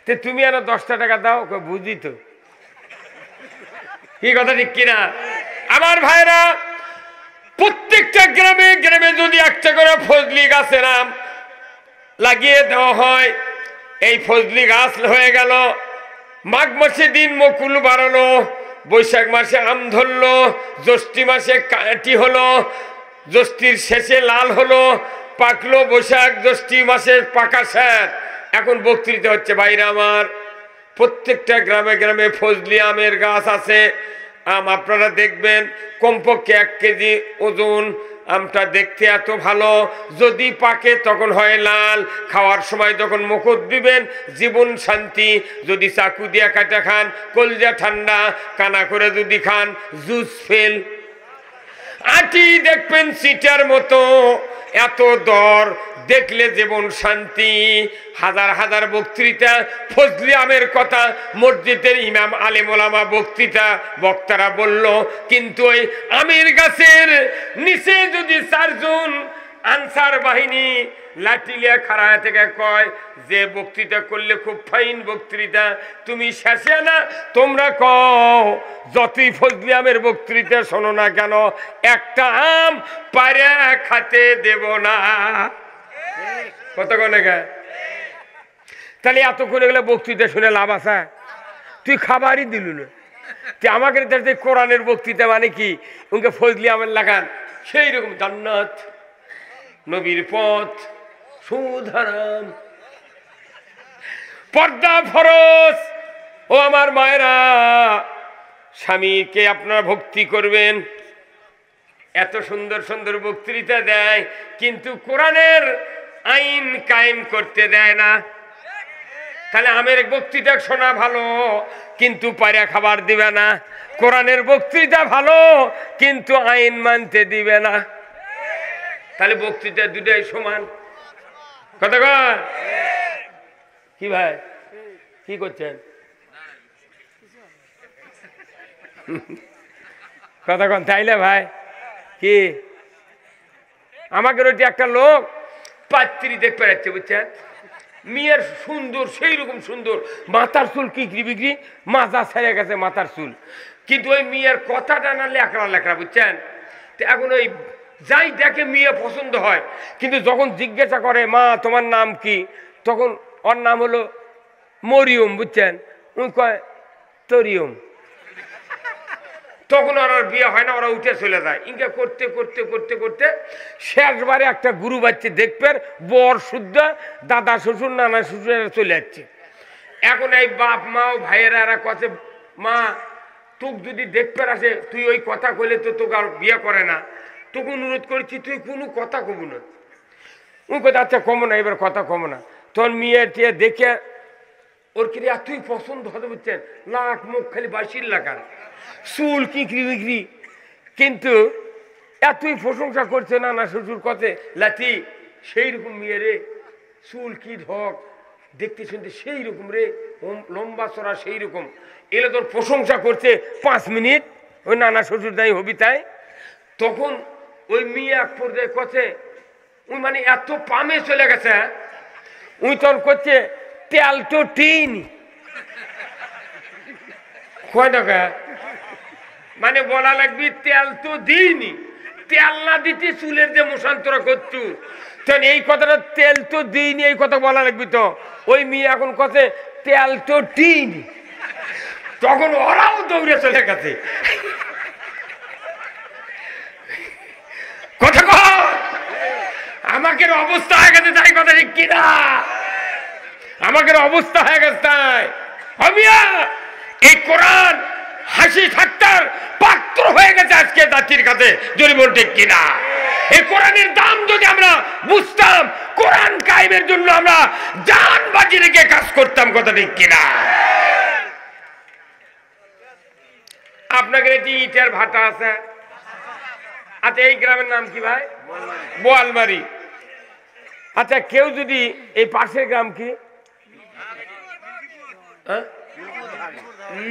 তে তুমি আর 10টা টাকা দাও, বুঝি তো। কি কথা, ঠিক কিনা? আমার ভাইরা, প্রত্যেকটা গ্রামে গ্রামে যদি একটা করে ফজলি গাছের আম লাগিয়ে দেওয়া হয়, এই ফজলি গাছ হয়ে গেল। মাঘ মাসে দিন মুকুল বাড়ালো, বৈশাখ মাসে আম ধরলো, জ্যৈষ্ঠী মাসে কাঁটি হলো, জ্যৈষ্ঠীর শেষে লাল হলো, পাকলো, বৈশাখ জ্যৈষ্ঠী মাসে পাকা শেষ। এখন বক্তৃতা হচ্ছে। ভাইরা আমার, প্রত্যেকটা গ্রামে গ্রামে ফজলি আমের গাছ আছে। আম আপনারা দেখবেন কমপক্ষে 1 কেজি ওজন। আমটা দেখতে এত ভালো, যদি পাকে তখন হয় লাল, খাওয়ার সময় যখন মুখত দিবেন জীবন শান্তি। যদি চাকু দিয়ে কাটা খান কলজা ঠান্ডা, কানা করে যদি খান জুস ফেল। আটি দেখবেন সিটার মতো, এত দর, দেখলে জীবন শান্তি। হাজার হাজার বক্তৃতা ফজলি আমের কথা, মসজিদের ইমাম আলেম ওলামা বক্তৃতা বক্তারা বলল, কিন্তু ওই আমের গাছের নিচে যদি 4 জন আনসার বাহিনী লাঠিলিয়া খাড়া থেকে কয় যে বক্তৃতা করলে খুব ফাইন বক্তৃতা, তুমি শেষে না তোমরা কও যতই ফজলি আমের বক্তৃতা শোনো না কেন, একটা আম পারে খাতে দেব না। কত কোনে গে? তাহলে এত করে গেলে বক্তৃতা শুনে লাভ আছে? তুই খাবারই দিল না। তুই আমাকে কোরআনের বক্তৃতা মানে কি? উনকে ফজলি আমের লাগান সেই রকম জান্নাত, নবীর পথ, সুদ হারাম, পর্দা ফরজ। ও আমার মায়েরা, স্বামীকে আপনারা ভক্তি করবেন। এত সুন্দর সুন্দর বক্তৃতা দেয়, কিন্তু কোরআনের আইন কায়েম করতে দেয় না। তাহলে আমের বক্তৃতা শোনা ভালো, কিন্তু পায়রা খাবার দিবে না। কোরআনের বক্তৃতা ভালো, কিন্তু আইন মানতে দিবে না। তাহলে বক্তৃতা দুটাই সমান। কথা কয় কি ভাই? কি করছেন? কথা কন তাইলে ভাই। কি আমাকে রয়েছে একটা লোক পাত্রী দেখতে যাচ্ছে, বুঝছেন? মেয়ের সুন্দর, সেই রকম সুন্দর, মাথার চুল কিকরি বিক্রি, মাজা ছেড়ে গেছে মাথার চুল, কিন্তু ওই মেয়ের কথাটা না লেখরা লেখরা, বুঝছেন? তো এখন ওই যাই দেখে মেয়ে পছন্দ হয়, কিন্তু যখন জিজ্ঞাসা করে মা তোমার নাম কি, তখন ওর নাম হলো মরিয়ম, বুঝছেন? ওই কয় তরিয়ম। তখন আর বিয়ে হয় না, ওরা উঠে চলে যায়। ইনকা করতে করতে করতে করতে শেষবারে একটা গুরু বাচ্চা দেখবেন বর শুদ্ধ দাদা শ্বশুর নানা শ্বশুরেরা চলে যাচ্ছে। এখন এই বাপ মা ও ভাইয়েরা এরা কথা, মা তোক যদি দেখতে আসে তুই ওই কথা কইলে তো তোকে আর বিয়ে করে না, তোকে অনুরোধ করেছি তুই কোনো কথা কব না। ওই কথা আচ্ছা কমো না, এবার কথা কমো না। তখন মেয়ে টিয়ে দেখে ওর কি এতই পছন্দ হতে, বুঝছেন? নাক মুখ খালি বাসির লাগার, চুল কিকরি বিক্রি, কিন্তু এতই প্রশংসা করছে নানা শ্বশুর কথে, লাথি সেই রকম মেয়ে রে, চুল কি ঢক, দেখতে শুনতে সেই রকম রে, লম্বা চড়া সেই রকম। এলে তোর প্রশংসা করছে 5 মিনিট, ওই নানা শ্বশুর তাই হবি তাই। তখন ওই মেয়ে এক পর্যায়ে করছে, ওই মানে এত পামে চলে গেছে, উই তখন করছে তেল তো টিন কয় টাকা, মানে বলা লাগবি তেল তো দিইনি, তেল না দিতে চুলের যে মশান্তরা করতু, তখন এই কথাটা তেল তো দিইনি এই কথা বলা লাগবি। তো ওই মেয়ে এখন কথা তেল তো টিন, তখন ওরাও দৌড়ে চলে গেছে। কথা কর, আমাকে অবস্থা হয়ে গেছে তাই, কথা ঠিক কিনা? আমাকে অবস্থা হয়ে গেছে তাই। এই কোরআন হাসি ঠাট্টার পাত্র হয়ে গেছে আজকে জাতির কাছে, যদি বল ঠিক কিনা? এই কোরআনের দাম যদি আমরা বুঝতাম, কোরআন কায়েমের জন্য আমরা জান বাজি রেখে কাজ করতাম, কথা ঠিক কিনা? আপনাদের এটি ইটের ভাটা আছে। আচ্ছা, এই গ্রামের নাম কি ভাই? বোয়ালমারি। আচ্ছা, কেউ যদি এই পাশের গ্রাম কি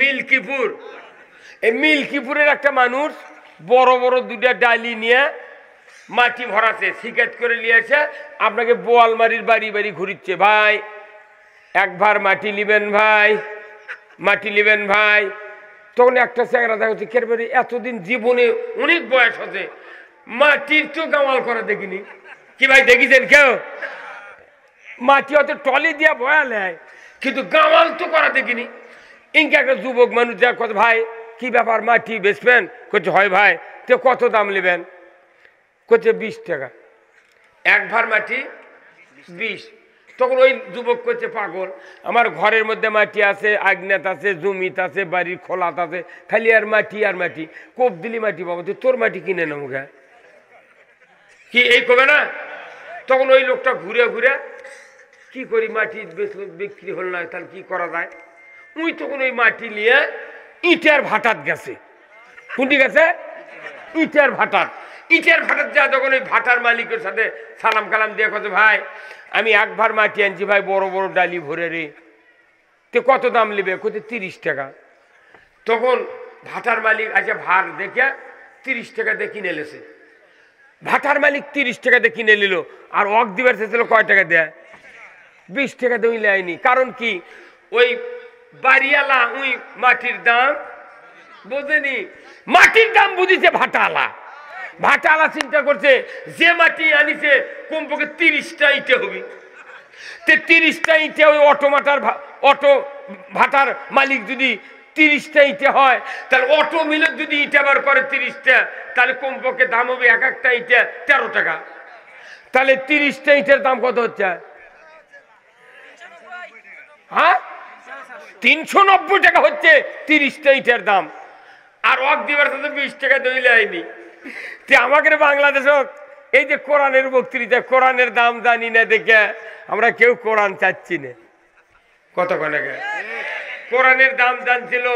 মিল্কিপুর, এই মিল্কিপুরের একটা মানুষ বড় বড় দুটা ডালি নিয়ে মাটি ভরাছে, শিকায়ত করে নিয়ে এসে আপনাকে বোয়ালমারির বাড়ি বাড়ি ঘুরিচ্ছে, ভাই একবার মাটি নিবেন ভাই, মাটি নিবেন ভাই। তখন একটা চ্যাংরা দেখা হচ্ছে, কেরবারি এতদিন জীবনে অনেক বয়স হচ্ছে, মাটির তো গাওয়াল করা দেখিনি। কি ভাই দেখিছেন কেউ? মাটি হয়তো টলি দিয়া বয়া নেয়, কিন্তু গাওয়াল তো করা দেখিনি। ইনকে একটা যুবক মানুষ যা কত, ভাই কি ব্যাপার মাটি বেচবেন? করছে হয় ভাই। তো কত দাম নেবেন? করছে 20 টাকা। এক ভার মাটি 20। তখন ওই যুবক করছে, পাগল, আমার ঘরের মধ্যে মাটি আছে, আগ্নেত আছে, জমিত আছে, বাড়ির খোলাত আছে, খালি আর মাটি আর মাটি, কোপ দিলি মাটি পাবো, তোর মাটি কিনে নেবো গা, কি এই কবে না? তখন ওই লোকটা ঘুরে ঘুরে কি করি, মাটি বিক্রি হল না, তাহলে কি করা যায়? উই তখন ওই মাটি নিয়ে ইটের ভাটাত গেছে। কোনটি গেছে? ইটের ভাটাত। ইটের ভাটাত যা তখন ওই ভাটার মালিকের সাথে সালাম কালাম দিয়ে কথা, ভাই আমি একবার মাটি আনছি ভাই, বড় বড় ডালি ভরে রে, তো কত দাম নেবে? কোথায় 30 টাকা। তখন ভাটার মালিক আচ্ছা ভার দেখে 30 টাকা দিয়ে কিনে লেছে। ভাটার মালিক 30 টাকা দিয়ে কিনে নিল, আর অক দিবার চেয়েছিল কয় টাকা দেয়? 20 টাকা দিয়ে নেয়নি। কারণ কি? ওই বাড়িওয়ালা ওই মাটির দাম বোঝেনি, মাটির দাম বুঝিছে ভাটাওয়ালা। ভাটাওয়ালা চিন্তা করছে যে মাটি আনিছে কমপক্ষে 30টা ইটে হবে, তে 30টা ইটে ওই অটো ভাটার মালিক যদি 30টা ইটে হয়, তাহলে অটো মিলে যদি ইটে বার করে 30টা, তাহলে কমপক্ষে দাম হবে এক একটা ইটে 13 টাকা। তাহলে 30টা ইটের দাম কত হচ্ছে? হ্যাঁ, 390 টাকা হচ্ছে 30টা ইটের দাম। আর অক দিবার সাথে 20 টাকা দইলে আইনি। আমাদের বাংলাদেশ এই যে কোরআনের বক্তৃতা, কোরআনের দাম জানি না দেখে আমরা কেউ কোরআন চাচ্ছি না। কতক্ষণ আগে কোরআনের দাম জানছিল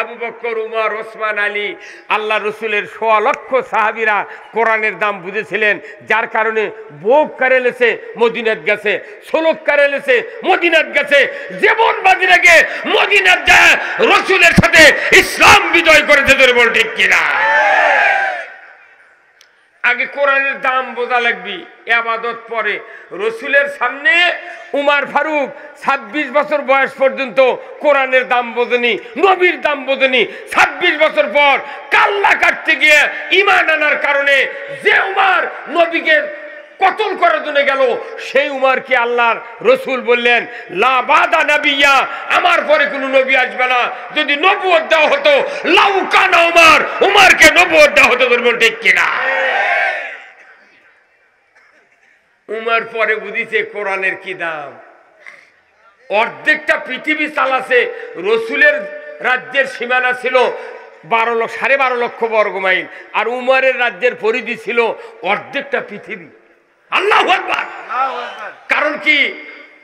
আবু বকর, উমর, ওসমান, আলী, আল্লাহ রসুলের 1.25 লক্ষ সাহাবীরা কোরআনের দাম বুঝেছিলেন, যার কারণে বোক কারেলেছে মদিনাত গেছে, সোলক কারেলেছে মদিনাত গেছে, জীবন বাজি রেখে মদিনাত যায় রসুলের সাথে ইসলাম বিজয় করেছে। তোর বল ঠিক কিনা? আগে কোরআনের দাম বোঝা লাগবি, ইবাদত পরে। রসুলের সামনে উমর ফারুক 26 বছর বয়স পর্যন্ত কোরআনের দাম বোঝেনি, নবীর দাম বোঝেনি। 26 বছর পর কাল্লা কাটতে গিয়ে ঈমান আনার কারণে যে উমর নবীকে কতল করার জন্য গেল, সেই উমরকে আল্লাহর রসুল বললেন, লা বাদা নবিয়্যা, আমার পরে কোনো নবী আসবে না। যদি নবুয়ত দেওয়া হতো, লাউ কানা উমর, উমরকে নবুয়ত দেওয়া হতো। তোর বল ঠিক কিনা? উমর পরে বুঝিছে কোরআনের কি দাম। অর্ধেকটা পৃথিবী চালাছে। রসুলের রাজ্যের সীমানা ছিল 12.5 লক্ষ বর্গ মাইল, আর উমরের রাজ্যের পরিধি ছিল অর্ধেকটা পৃথিবী। আল্লাহু আকবার। কারণ কি?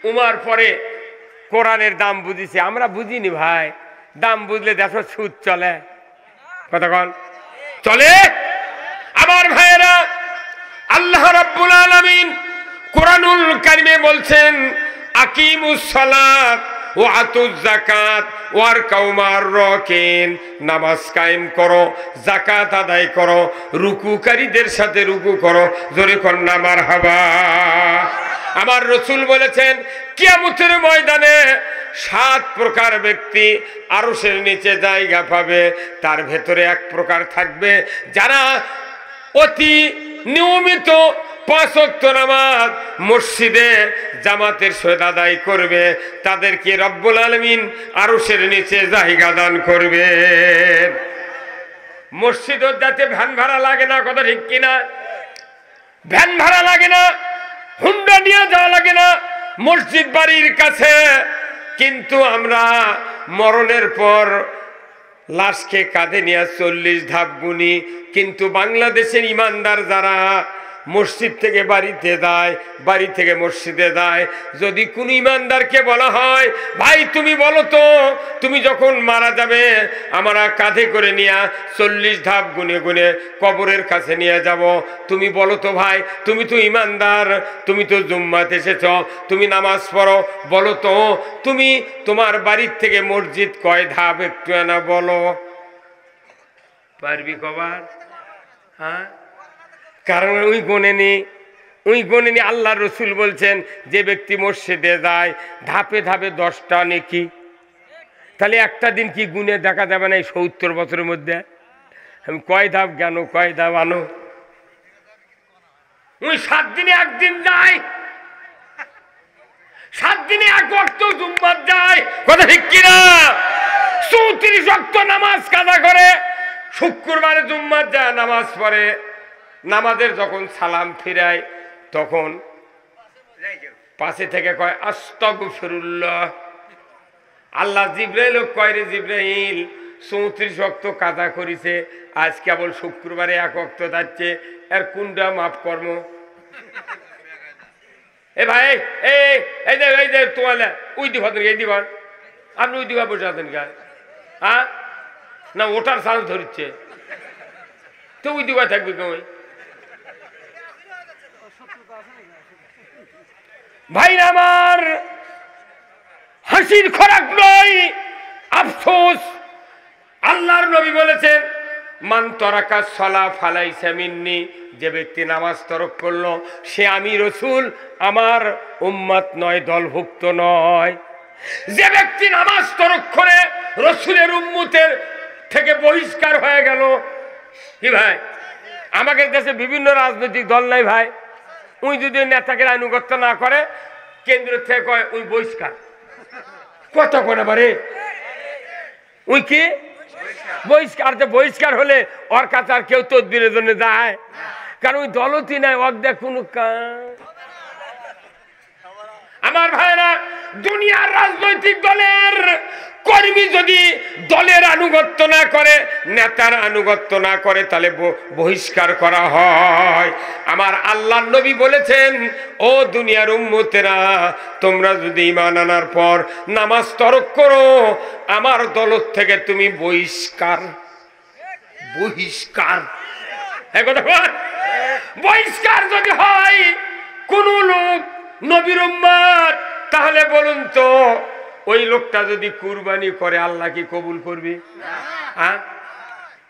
উমর পরে কোরআনের দাম বুঝিছে, আমরা বুঝিনি ভাই। দাম বুঝলে দেখো সুদ চলে, কতক্ষণ চলে। আমার ভাইয়েরা, আল্লাহ রাব্বুল আলামিন কোরআনুল কারিমে বলছেন, আকিমুস সালাত ওয়া আতুজ যাকাত ওয়ার কাউমার রকেন, নামাজ কায়েম করো, যাকাত আদায় করো, রুকুকারীদের সাথে রুকু করো, জোরে কন্যা মারহাবা। আমার রসুল বলেছেন কিয়ামতের ময়দানে 7 প্রকার ব্যক্তি আরশের নিচে জায়গা পাবে। তার ভেতরে 1 প্রকার থাকবে যারা অতি নিয়মিত 5 ওয়াক্ত নামাজ মসজিদে জামাতের সহিত আদায় করবে, তাদেরকে রব্বুল আলামিন আরশের নিচে জায়গা দান করবে। মসজিদে যাতে ভ্যান ভাড়া লাগে না, কথা ঠিক কিনা? ভ্যান ভাড়া লাগে না, হুন্ডা নিয়ে যাওয়া লাগে না মসজিদ বাড়ির কাছে। কিন্তু আমরা মরণের পর লাশকে কাঁধে নিয়ে 40 ধাপ গুনি। কিন্তু বাংলাদেশের ইমানদার যারা মসজিদ থেকে বাড়িতে যায়, বাড়ি থেকে মসজিদে যায়, যদি কোনো ইমানদারকে বলা হয় ভাই তুমি বলো তো তুমি যখন মারা যাবে আমরা কাঁধে করে নিয়ে 40 ধাপ গুনে গুনে কবরের কাছে নিয়ে যাব, তুমি বলো তো ভাই, তুমি তো ইমানদার, তুমি তো জুম্মাতে এসেছ, তুমি নামাজ পড়ো, বলো তো তুমি তোমার বাড়ির থেকে মসজিদ কয় ধাপ একটু না বলো, পারবি কবার? হ্যাঁ, কারণ ওই গণেনি। আল্লাহ রসুল বলছেন যে ব্যক্তি মসজিদে যায় ধাপে ধাপে 10টা নেকি, তাহলে একটা দিন কি গুনে দেখা যাবে না এই 70 বছরের মধ্যে? আমি কয় ধাপ জ্ঞানো, কয় ধাপ আনো? ওই 7 দিনে 1 দিন যায়, 7 দিনে 1 ওয়াক্ত জুম্মাত যায়, কথা ঠিক কিনা? 34 ওয়াক্ত নামাজ কাজা করে, শুক্রবারে জুম্মাত যায় নামাজ পড়ে। নামাজের যখন সালাম ফিরায় তখন পাশে থেকে কয় আস্তাগফিরুল্লাহ। আল্লাহ জিব্রাইল কয় রে জিব্রাইল 34 ওয়াক্ত কাজা করিছে, আজ কেবল শুক্রবারে 1 ওয়াক্ত যাচ্ছে, এর কোনটা মাফ কর্ম? এ ভাই এই যে তোয়ালে ওই দিবা, এই দিবার আপনি ওই দিবা বসে আছেন কেন? হ্যাঁ না, ওটার চান্স ধরছে তো ওই দিবা থাকবে কেমন? ভাই আমার হাসির খোরাক নয়, আফসোস। আল্লাহর নবী বলেছেন মান তরাকা সলা ফালাইসা মিন্নি, যে ব্যক্তি নামাজ তরক করলো সে আমি রসুল আমার উম্মত নয়, দলভুক্ত নয়। যে ব্যক্তি নামাজ তরক করে রসুলের উম্মতের থেকে বহিষ্কার হয়ে গেল। কি ভাই, আমাদের দেশে বিভিন্ন রাজনৈতিক দল নাই ভাই, উই যদি নেতাকে আনুগত্য না করে কেন্দ্র থেকে কয় উই বহিষ্কার, কত করে বারে উই কি বহিষ্কার? বহিষ্কার হলে ওর কাছে আর কেউ তদবিরের জন্য যায়, কারণ ওই দলতি নাই, ওর দেখ কোনো আমার ভাইরা, দুনিয়ার রাজনৈতিক দলের কর্মী যদি দলের আনুগত্য না করে, নেতার আনুগত্য না করে, তাহলে বহিষ্কার করা হয়। আমার আল্লাহর নবী বলেছেন ও দুনিয়ার উম্মতেরা, তোমরা যদি ঈমান আনার পর নামাজ তরক করো আমার দল থেকে তুমি বহিষ্কার। বহিষ্কার যদি হয় কোন লোক নবীর উম্মত, তাহলে বলুন তো ওই লোকটা যদি কুরবানি করে আল্লাহ কি কবুল করবে? হ্যাঁ,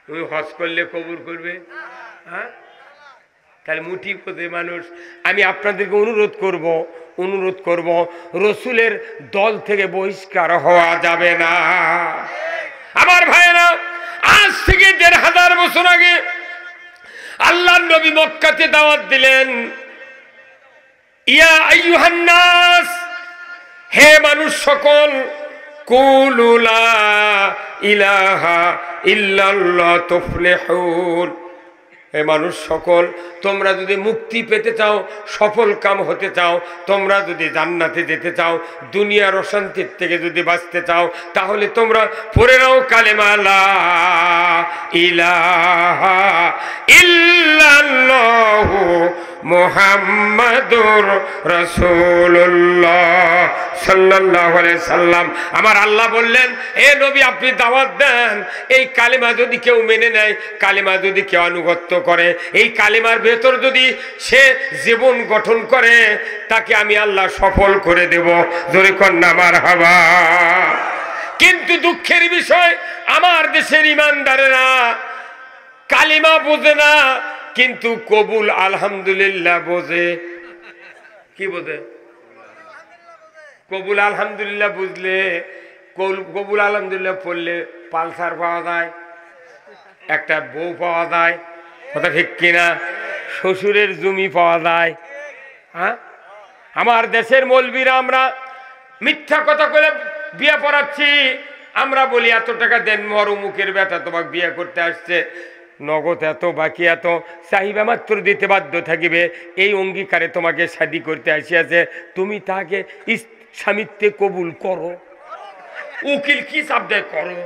তুমি হজ করলে কবুল করবে? হ্যাঁ, তাহলে মুঠি পথে মানুষ। আমি আপনাদেরকে অনুরোধ করব রসুলের দল থেকে বহিষ্কার হওয়া যাবে না। আমার ভাইয়েরা, আজ থেকে 1500 বছর আগে আল্লাহর নবী মক্কাতে দাওয়াত দিলেন, ইয়া আইয়ুহান নাস, হে মানুষ সকল, কুলু লা ইলাহা ইল্লাল্লাহ তুফলিহুন, হে মানুষ সকল, তোমরা যদি মুক্তি পেতে চাও, সফল কাম হতে চাও, তোমরা যদি জান্নাতে যেতে চাও, দুনিয়ার অশান্তির থেকে যদি বাঁচতে চাও, তাহলে তোমরা পড়ে নাও কালেমা লা ইলাহা ইল্লাল্লাহু মুহাম্মাদুর রাসূলুল্লাহ সাল্লাল্লাহু আলাইহি সাল্লাম। আমার আল্লাহ বললেন, এ নবী আপনি দাওয়াত দেন, এই কালেমা যদি কেউ মেনে নেয়, কালেমা যদি কেউ আনুগত্য করে, এই কালেমার ভেতর যদি সে জীবন গঠন করে, তাকে আমি আল্লাহ সফল করে দেব। জোরে কন্যা মারহাবা। কিন্তু দুঃখের বিষয় আমার দেশের ইমানদারেরা কালিমা বোঝে না, কিন্তু কবুল আলহামদুলিল্লাহ বোঝে। কি বোঝে? কবুল আলহামদুলিল্লাহ বুঝলে, কবুল আলহামদুলিল্লাহ পড়লে পালসার পাওয়া যায়, একটা বউ পাওয়া যায়, কথা ঠিক কিনা? শ্বশুরের জমি পাওয়া যায়। হ্যাঁ, আমার দেশের মৌলবীরা আমরা মিথ্যা কথা করে বিয়ে পড়াচ্ছি। আমরা বলি এত টাকা দেন, মর মুখের বেটা তোমাকে বিয়ে করতে আসছে, নগদ এত বাকি এত চাহিদা মাত্র দিতে বাধ্য থাকিবে, এই অঙ্গীকারে তোমাকে শাদী করতে আসিয়াছে, তুমি তাকে স্বামীত্বে কবুল করো। উকিল কি চাপ দেয় করো।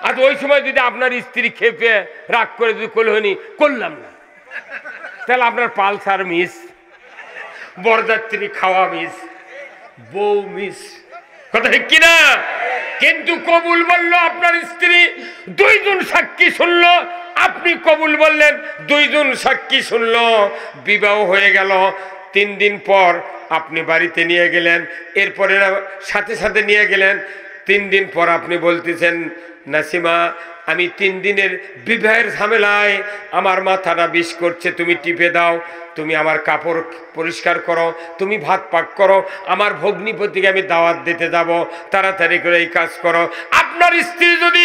আর ওই সময় যদি আপনার স্ত্রী খেপে রাগ করে যদি কলহনি করলাম না, তাহলে আপনার পালসার মিস, বরযাত্রী খাওয়া মিস, বউ মিস, কথা ঠিক কিনা? কিন্তু কবুল বলল আপনার স্ত্রী, দুইজন সাক্ষী শুনলো, আপনি কবুল বললেন, দুইজন সাক্ষী শুনলো, বিবাহ হয়ে গেল। 3 দিন পর আপনি বাড়িতে নিয়ে গেলেন, এরপরে সাথে সাথে নিয়ে গেলেন। 3 দিন পর আপনি বলতেছেন, নাসিমা আমি 3 দিনের বিবাহের ঝামেলায় আমার মাথাটা বিষ করছে, তুমি টিপে দাও, তুমি আমার কাপড় পরিষ্কার করো, তুমি ভাত পাক করো, আমার ভগ্নিপতিকে আমি দাওয়াত দিতে যাব, তাড়াতাড়ি করে এই কাজ করো। আপনার স্ত্রী যদি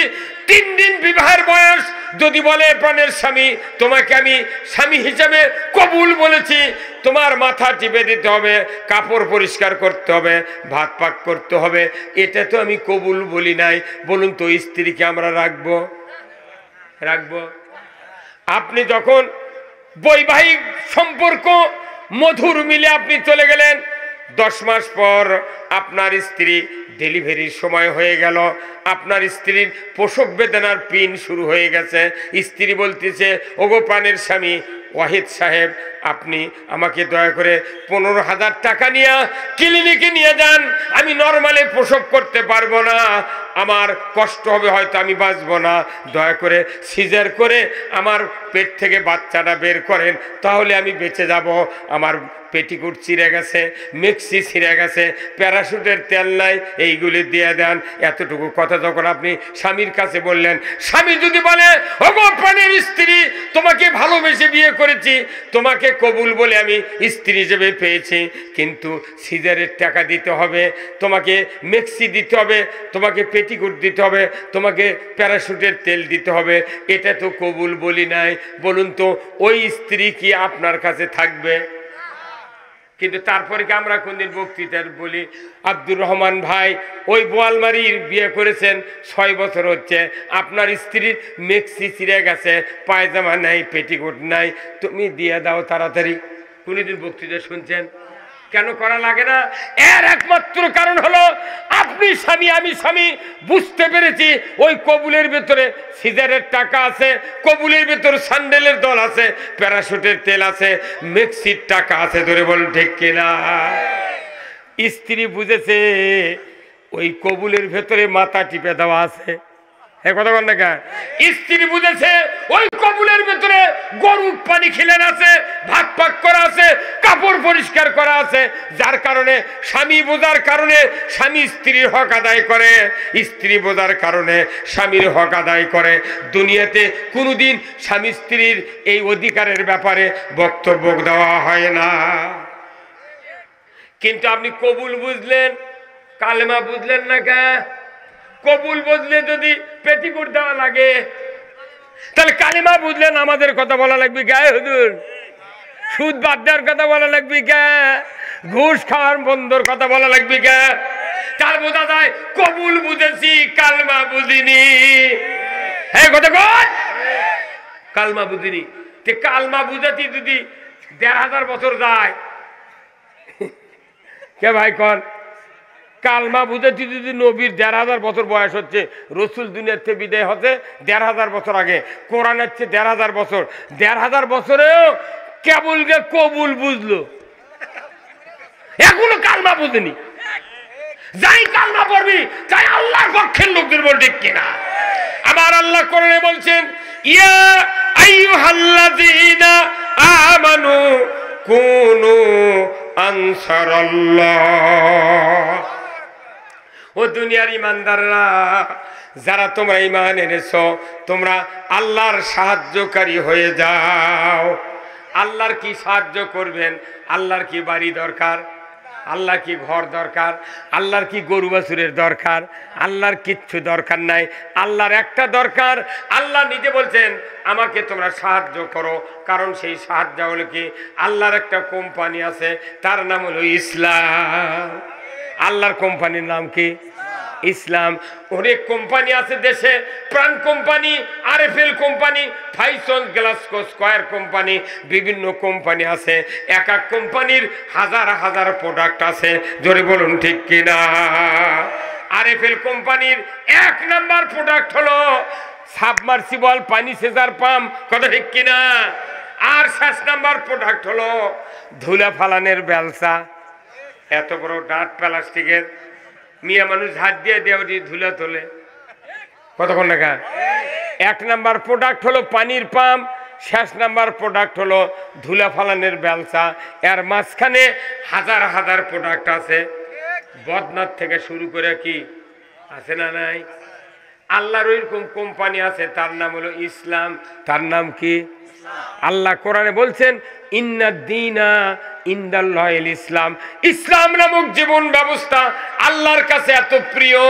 3 দিন বিবাহের বয়স যদি বলে, প্রাণের স্বামী তোমাকে আমি স্বামী হিসাবে কবুল বলেছি, তোমার মাথা টিপে দিতে হবে, কাপড় পরিষ্কার করতে হবে, ভাত পাক করতে হবে, এটা তো আমি কবুল বলি নাই, বলুন তো স্ত্রীকে আমরা রাখবো? আপনি যখন বৈবাহিক সম্পর্ক মধুর মিলে আপনি চলে গেলেন, 10 মাস পর আপনার স্ত্রী ডেলিভারির সময় হয়ে গেল, আপনার স্ত্রীর প্রসব বেদনার পিন শুরু হয়ে গেছে। স্ত্রী বলতেছে, ওগো প্রাণের স্বামী ওয়াহিদ সাহেব, আপনি আমাকে দয়া করে 15,000 টাকা নিয়ে ক্লিনিকে নিয়ে যান, আমি নর্মালে প্রসব করতে পারবো না, আমার কষ্ট হবে, হয়তো আমি বাঁচবো না, দয়া করে সিজার করে আমার পেট থেকে বাচ্চাটা বের করেন, তাহলে আমি বেঁচে যাব। আমার পেটিকুট ছিঁড়ে গেছে, মেক্সি ছিঁড়ে গেছে, প্যারাশুটের তেল নাই, এইগুলি দিয়ে দেন। এতটুকু কথা যখন আপনি স্বামীর কাছে বললেন, স্বামী যদি বলে, ওগো প্রাণের স্ত্রী তোমাকে ভালোবেসে বিয়ে করেছি, তোমাকে কবুল বলে আমি স্ত্রী হিসেবে পেয়েছি, কিন্তু সিজারের টাকা দিতে হবে, তোমাকে মেক্সি দিতে হবে, তোমাকে পেটিকুট দিতে হবে, তোমাকে প্যারাশুটের তেল দিতে হবে, এটা তো কবুল বলি নাই, বলুন তো ওই স্ত্রী কি আপনার কাছে থাকবে? কিন্তু তারপরে কি আমরা কোনদিন বক্তৃতার বলি, আব্দুর রহমান ভাই ওই বোয়ালমারির বিয়ে করেছেন, 6 বছর হচ্ছে, আপনার স্ত্রীর মেক্সি ছিঁড়ে গেছে, পায়জামা নাই, পেটিকোট নাই, তুমি দিয়ে দাও তাড়াতাড়ি। কোনদিন বক্তৃতা শুনছেন? কেন করা লাগে না? এর একমাত্র কারণ হলো আপনি স্বামী আমি স্বামী, বুঝতে পেরেছি ওই কবুলের ভেতরে সিজারের টাকা আছে, কবুলের ভেতরে স্যান্ডেলের দল আছে, প্যারাশুটের তেল আছে, মেক্সির টাকা আছে, ধরে বল ঠিক কিনা? স্ত্রী বুঝেছে ওই কবুলের ভেতরে মাথা টিপে দেওয়া আছে, কথা বল না কেন? স্ত্রী বুঝেছে ওই কবুলের ভেতরে গরুর পানি খিলেন আছে, ভাত পাক করা আছে, কাপড় পরিষ্কার করা আছে, যার কারণে স্বামী বোঝার কারণে স্বামী স্ত্রীর হক আদায় করে, স্ত্রী বোঝার কারণে স্বামীর হক আদায় করে। দুনিয়াতে কোনোদিন স্বামী স্ত্রীর এই অধিকারের ব্যাপারে বক্তব্য দেওয়া হয় না। কিন্তু আপনি কবুল বুঝলেন, কালেমা বুঝলেন না কেন? কবুল বুঝলে যদি পেটিকুট দেওয়া লাগে, তাহলে কালেমা বুঝলেন আমাদের কথা বলা লাগবে গায়ে হুজুর, সুদ বাদ দেওয়ার কথা বলা লাগবে কে, ঘুষ খাওয়ার বন্ধর কথা বলা লাগবে কে? কাল বোঝা যায় কবুল বুঝেছি, কালমা বুঝিনি। হ্যাঁ কথা কর, কালমা বুঝিনি। কালমা বুঝাতে যদি 1,500 বছর যায়, কে ভাই কন? কালমা বুঝাতে যদি নবীর 1,500 বছর বয়স হচ্ছে, রসুল দুনিয়ার থেকে বিদায় হতে 1,500 বছর আগে, কোরআন হচ্ছে 1,500 বছর, 1,500 বছরেও কেবল কবুল বুঝলো, এখনো কালমা বুঝেনি। যাই কালমা পড়বি তাই আল্লাহর পক্ষের লোকদের বল ঠিক কিনা? আমার আল্লাহ কোরআনে বলছেন, ইয়া আইয়ুহাল্লাযীনা আমানু কুনু আনসারাল্লাহ ও দুনিয়ার ইমানদাররা, যারা তোমরা ঈমান এনেছো, তোমরা আল্লাহর সাহায্যকারী হয়ে যাও। আল্লাহর কি সাহায্য করবেন? আল্লাহর কি বাড়ি দরকার? আল্লাহ কি ঘর দরকার? আল্লাহর কি গরু বাছুরের দরকার? আল্লাহর কিচ্ছু দরকার নাই। আল্লাহর একটা দরকার, আল্লাহ নিজে বলছেন আমাকে তোমরা সাহায্য করো। কারণ সেই সাহায্য হলো কি, আল্লাহর একটা কোম্পানি আছে, তার নাম হলো ইসলাম। আল্লাহর কোম্পানির নাম কি? ইসলাম। অনেক কোম্পানি আছে দেশে, Pran company, RFL company, Fisons Glaxo Square company, বিভিন্ন কোম্পানি আছে। এক এক কোম্পানির হাজার হাজার প্রোডাক্ট আছে। জোরে বলুন ঠিক কিনা? আরএফএল কোম্পানির 1 নাম্বার প্রোডাক্ট হলো সাবমার্সিবল পানি সেচার পাম্প। কথা ঠিক কিনা? আর 7 নাম্বার প্রোডাক্ট হলো ধুলা ফালানের বেলসা। এত বড় ডাঁট প্লাস্টিকের, মিয়া মানুষ হাত দিয়ে দেওয়া ধুলা তোলে কতক্ষণ টাকা। 1 নাম্বার প্রোডাক্ট হলো পানির পাম্প, 7 নাম্বার প্রোডাক্ট হলো ধুলা ফালানের বেলসা। এর মাঝখানে হাজার হাজার প্রোডাক্ট আছে। বদনাথ থেকে শুরু করে কি আছে না নাই? আল্লাহর ওইরকম কোম্পানি আছে, তার নাম হলো ইসলাম। তার নাম কি? আল্লাহ কোরআনে বলছেন ইন্নাদ-দীনা ইনদাল্লাহিল ইসলাম। ইসলাম নামক জীবন ব্যবস্থা আল্লাহর কাছে এত প্রিয়।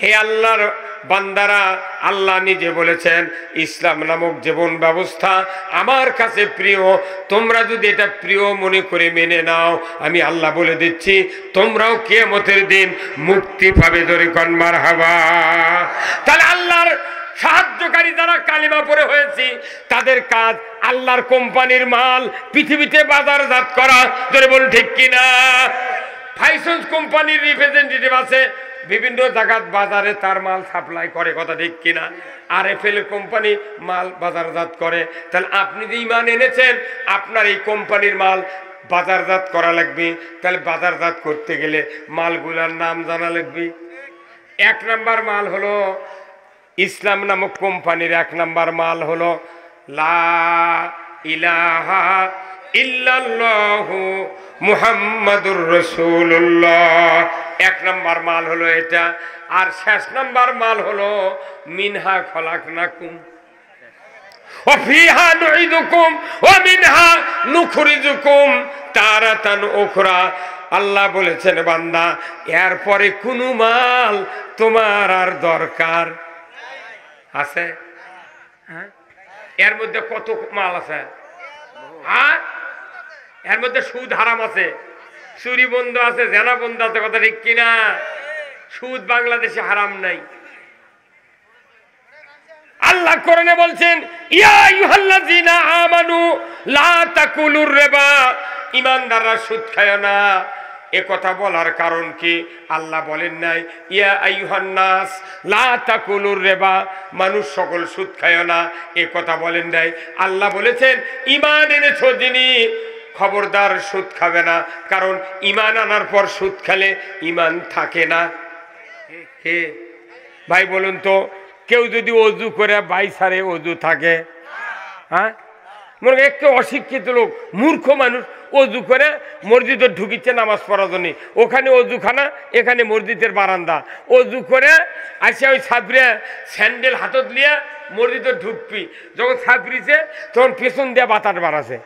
হে আল্লাহর বান্দারা, আল্লাহ নিজে বলেছেন ইসলাম নামক জীবন ব্যবস্থা আমার কাছে প্রিয়। তোমরা যদি এটা প্রিয় মনে করে মেনে নাও, আমি আল্লাহ বলে দিচ্ছি তোমরাও কিয়ামতের দিন মুক্তি পাবে। ধরে কোন মারহাবা। তাহলে আল্লাহর সাহায্যকারী যারা কালিমা পড়ে হয়েছি, তাদের কাজ আল্লাহর কোম্পানির মাল পৃথিবীতে বাজারজাত করা। ধরে বল ঠিক কিনা? ফাইসন কোম্পানির রিপ্রেজেন্টেটিভ আছে, বিভিন্ন জায়গার বাজারে তার মাল সাপ্লাই করে। কথা ঠিক কিনা? আরএফএল কোম্পানি মাল বাজারজাত করে। তাহলে আপনি যে ঈমান এনেছেন, আপনার এই কোম্পানির মাল বাজারজাত করা লাগবে। তাহলে বাজারজাত করতে গেলে মালগুলার নাম জানা লাগবে। 1 নাম্বার মাল হলো ইসলাম নামক কোম্পানির 1 নাম্বার মাল হলো লা ইলাহা ইল্লাল্লাহু মুহাম্মাদুর রাসূলুল্লাহ। 1 নাম্বার মাল হলো এটা। আর 7 নাম্বার মাল হলো মিনহা খলাকনাকুম ওয়া ফিহা নুঈদুকুম ওয়া মিনহা নুখরিজুকুম তারাতান উখরা। আল্লাহ বলেছেন বান্দা, এরপরে কোনো মাল তোমার আর দরকার আছে? হ্যাঁ, এর মধ্যে কত মাল আছে? হ্যাঁ, এর মধ্যে সুদ হারাম আছে, চুরি বন্ধ আছে, জেনা বন্ধ আছে। কথা ঠিক কিনা? সুদ বাংলাদেশে হারাম নাই। আল্লাহ কোরআনে বলছেন ইয়া আইয়ুহাল্লাযীনা আমানু লা তাকুলুর রিবা। ঈমানদাররা সুদ খায় না। এ কথা বলার কারণ কি? আল্লাহ বলেন নাই ইয়া আইয়ুহান নাস লা তাকুলুর রিবা, মানুষ সকল সুদ খায় না, এ কথা বলেন নাই। আল্লাহ বলেছেন ঈমান এনেছো যিনি, খবরদার সুদ খাবে না। কারণ ঈমান আনার পর সুদ খেলে ঈমান থাকে না। হে ভাই বলুন তো, কেউ যদি অজু করে বাইসারে অজু থাকে? হ্যাঁ, মনে করেন একটু অশিক্ষিত লোক, মূর্খ মানুষ অজু করে মসজিদে ঢুকিচ্ছে নামাজ পড়ার জন্য। ওখানে অজুখানা, এখানে মসজিদের বারান্দা। অজু করে আসে ওই ছাত্রী স্যান্ডেল হাতত নিয়ে মসজিদে ঢুকবি। যখন ছাত্রীছে তখন পেছন দিয়ে বাতাস বাড়াছে,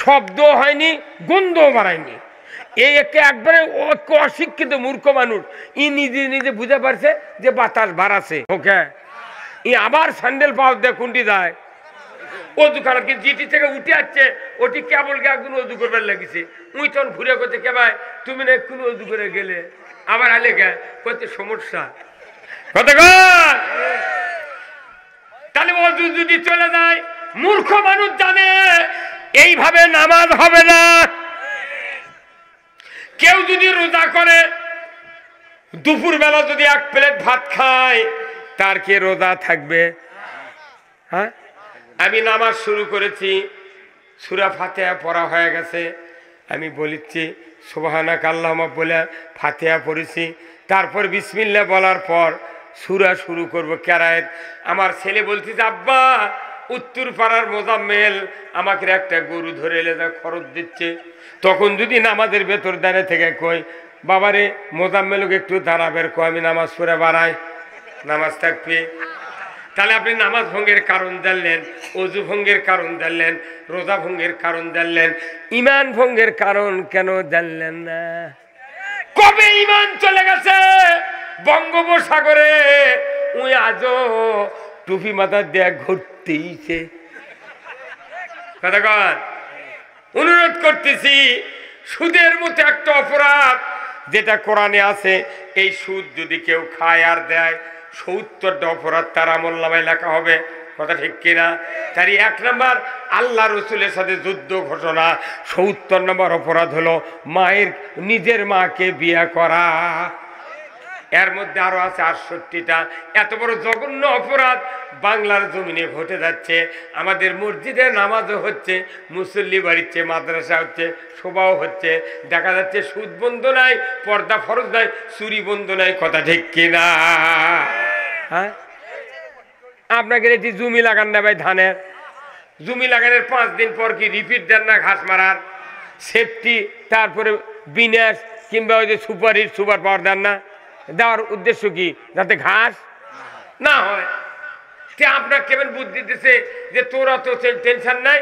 শব্দ হয়নি, গন্ধও বাড়ায়নি। এই একবারে অশিক্ষিত মূর্খ মানুষ, ই নিজে নিজে বুঝে পারছে যে বাতাস বাড়াছে। ওকে ই আবার স্যান্ডেল পাওয়া দিয়ে কোনটি যায় অজু খানা, কিন্তু জিটি থেকে উঠে আসছে, ওটি কেবল একজন অজু করবার লাগিছে। উই তখন ঘুরে করতে কে ভাই তুমি না এক্ষুনি অজু করে গেলে, আবার আলে গে করতে সমস্যা। কতক্ষণ? তাহলে অজু যদি চলে যায়, মূর্খ মানুষ জানে এইভাবে নামাজ হবে না। কেউ যদি রোজা করে, দুপুর বেলা যদি 1 প্লেট ভাত খায়, তার কি রোজা থাকবে? হ্যাঁ, আমি নামাজ শুরু করেছি, সূরা ফাতিহা পড়া হয়ে গেছে, আমি বলিচ্ছি সুবহানাকা আল্লাহুম্মা বলে ফাতিহা পড়েছি। তারপর বিসমিল্লাহ বলার পর সূরা শুরু করব কেরায়েত। আমার ছেলে বলছে যে আব্বা, উত্তর পাড়ার মোজাম্মেল আমাকে একটা গরু ধরে এলে খরচ দিচ্ছে। তখন যদি নামাজের ভেতর দাঁড়িয়ে থেকে কই বাবারে মোজাম্মেলকে একটু দাঁড়াবের কো, আমি নামাজ পড়ে বাড়াই, নামাজ থাকবে। তাহলে আপনি নামাজ ভঙ্গের কারণ জানলেন, অজু ভঙ্গের কারণ জানলেন, রোজা ভঙ্গের কারণ জানলেন, ইমান ভঙ্গের কারণ কেন জানলেন না? কবে ইমান চলে গেছে বঙ্গোপসাগরে, উই আজও টুপি মাথা দেয়া ঘুরতেইছে। কথাকার অনুরোধ করতেছি, সুদের মতো একটা অপরাধ যেটা কোরআনে আছে, এই সুদ যদি কেউ খায় আর দেয় ৭০টা অপরাধ তার আমলনামায় লেখা হবে। কথা ঠিক কিনা? তারই ১ নম্বর আল্লাহ রসুলের সাথে যুদ্ধ ঘোষণা। ৭০ নম্বর অপরাধ হলো মায়ের, নিজের মাকে বিয়ে করা। এর মধ্যে আরো আছে ৬৮টা। এত বড় জঘন্য অপরাধ বাংলার জমিনে ঘটে যাচ্ছে। আমাদের মসজিদে নামাজও হচ্ছে, মুসল্লি বাড়িচ্ছে, মাদ্রাসা হচ্ছে, সভাও হচ্ছে। দেখা যাচ্ছে সুদ বন্ধ নাই, পর্দা ফরজ নাই, চুরি বন্ধ নাই। কথা ঠিক কিনা? হ্যাঁ, আপনাকে এটি জমি লাগান না ভাই, ধানের জমি লাগানোর 5 দিন পর কি রিপিট দেন না ঘাস মারার? সেফটি, তারপরে বিনাশ কিংবা ওই যে সুপার পাওয়ার দেন না? দেওয়ার উদ্দেশ্য কি? যাতে ঘাস না হয়। আপনার কেমন বুদ্ধি দিতেছে যে তোরা তো টেনশন নাই,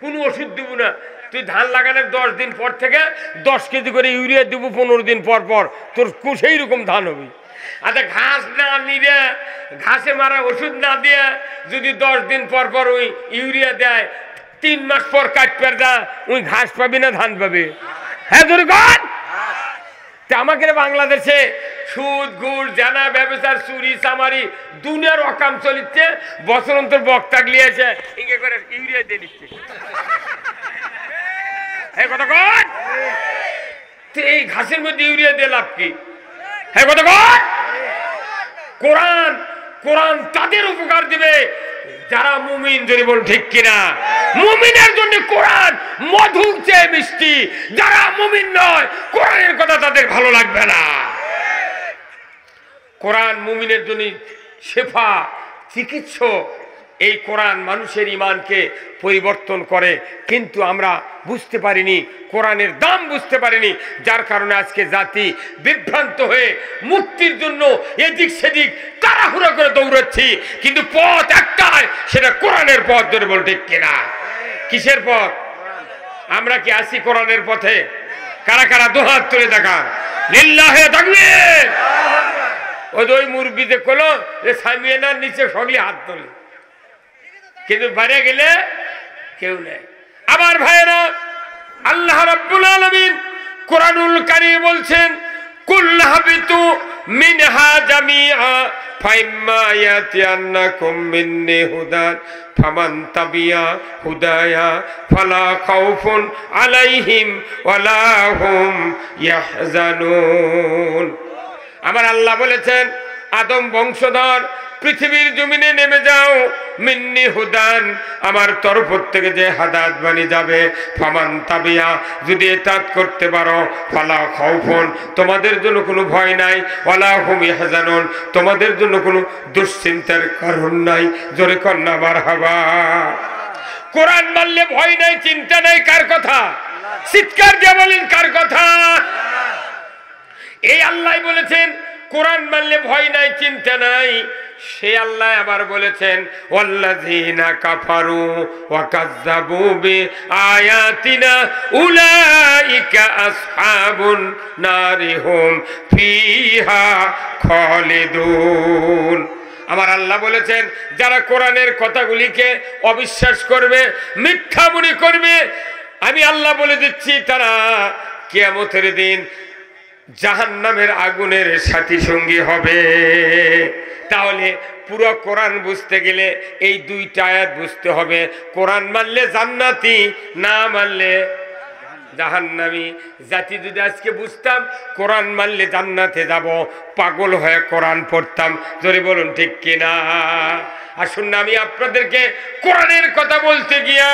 কোনো ওষুধ দিব না, তুই ধান লাগানোর 10 দিন পর থেকে 10 কেজি করে ইউরিয়া দিব 15 দিন পর পর, তোর সেই রকম ধান হবে। আচ্ছা, ঘাস না নিয়ে, ঘাসে মারা ওষুধ না দিয়ে যদি 10 দিন পর পর ওই ইউরিয়া দেয়, 3 মাস পর কাটপের দা, ওই ঘাস পাবি না ধান পাবে? হ্যাঁ ধরে কর। আমাকে বাংলাদেশে সুদ, ঘুষ, জানা, ব্যবসার, চুরি, চামারি, দুনিয়ার অকাম চলিচ্ছে। বছর অন্তর বক্তা গলিয়েছে ইঙ্গে করে ইউরিয়া দিয়ে নিচ্ছে। কথা কর, এই ঘাসের মধ্যে ইউরিয়া দিয়ে লাভ কি? হ্যাঁ কথা কর। কোরআন, কোরআন তাদের উপকার দিবে যারা মুমিন। যদি বল ঠিক কিনা? মুমিনের জন্য কোরআন মধুর চেয়ে মিষ্টি। যারা মুমিন নয়, কোরআনের কথা তাদের ভালো লাগবে না। কোরআন মুমিনের জন্য শেফা, চিকিৎসক। এই কোরআন মানুষের ইমানকে পরিবর্তন করে, কিন্তু আমরা বুঝতে পারিনি, কোরআনের দাম বুঝতে পারিনি, যার কারণে আজকে জাতি বিভ্রান্ত হয়ে মুক্তির জন্য এদিক সেদিক তাড়াহুড়ো করে দৌড়াচ্ছি। কিন্তু পথ একটাই, সেটা কোরআনের পথ। ধরে বল ঠিক কিনা? কিসের পথ? আমরা কি আছি কোরআনের পথে? কারা কারা দুহাত তুলে দেখান, লিল্লাহে তাকবীর। ওই মুরব্বি যে কলো যে সামিয়ানার নিচে সগলি হাত তোলে, কিন্তু বাইরে গেলে কেউ নেই। আমার ভাইয়েরা, আল্লাহ রাব্বুল আলামিন কোরআনুল কারীম বলছেন, কুল হাবিতু মিনহা জামিআ ফাইম্মা ইয়াতিয়ান্নাকুম মিন্নি হুদান ফামান তাবিয়া হুদায়া ফালা খাউফুন আলাইহিম ওয়ালা হুম ইয়াহজানুন। আমার আল্লাহ বলেছেন, আদম বংশধর পৃথিবীর জমিনে নেমে যাও, মিন্নি হুদান, আমার তরফ থেকে যে হাদাত বানি যাবে, ফামান তাবিয়া, যদি এতাত করতে পারো, ফালা খাউফুন, তোমাদের জন্য কোনো ভয় নাই, ওয়ালা হুম ইয়াহজানুন, তোমাদের জন্য কোনো দুশ্চিন্তার কারণ নাই। জোরে কন্যা মারহাবা। কোরআন মানলে ভয় নাই, চিন্তা নাই। কার কথা? চিৎকার দিয়ে বলেন, কার কথা? এই আল্লাহ বলেছেন কোরআন মানলে ভয় নাই, চিন্তা নাই। সে আল্লাহ আবার বলেছেন, ওয়াল্লাযীনা কাফারু ওয়া কাযযাবু বিআয়াতিনা উলাইকা আসহাবুন নারি হুম ফিহা খালিদুন। আমার আল্লাহ বলেছেন, যারা কোরআনের কথাগুলিকে অবিশ্বাস করবে, মিথ্যা মনে করবে, আমি আল্লাহ বলে দিচ্ছি, তারা কিয়ামতের দিন জাহান্নামের আগুনের সাথী সঙ্গী হবে। তাহলে পুরো কোরআন বুঝতে গেলে এই 2টা আয়াত বুঝতে হবে। কোরআন মানলে জান্নাতি, না মানলে জাহান্নামী। জাতি যদি আজকে বুঝতাম কোরআন মানলে জান্নাতে যাব, পাগল হয়ে কোরআন পড়তাম। জোরে বলুন ঠিক কিনা? আসুন না, আমি আপনাদেরকে কোরআনের কথা বলতে গিয়া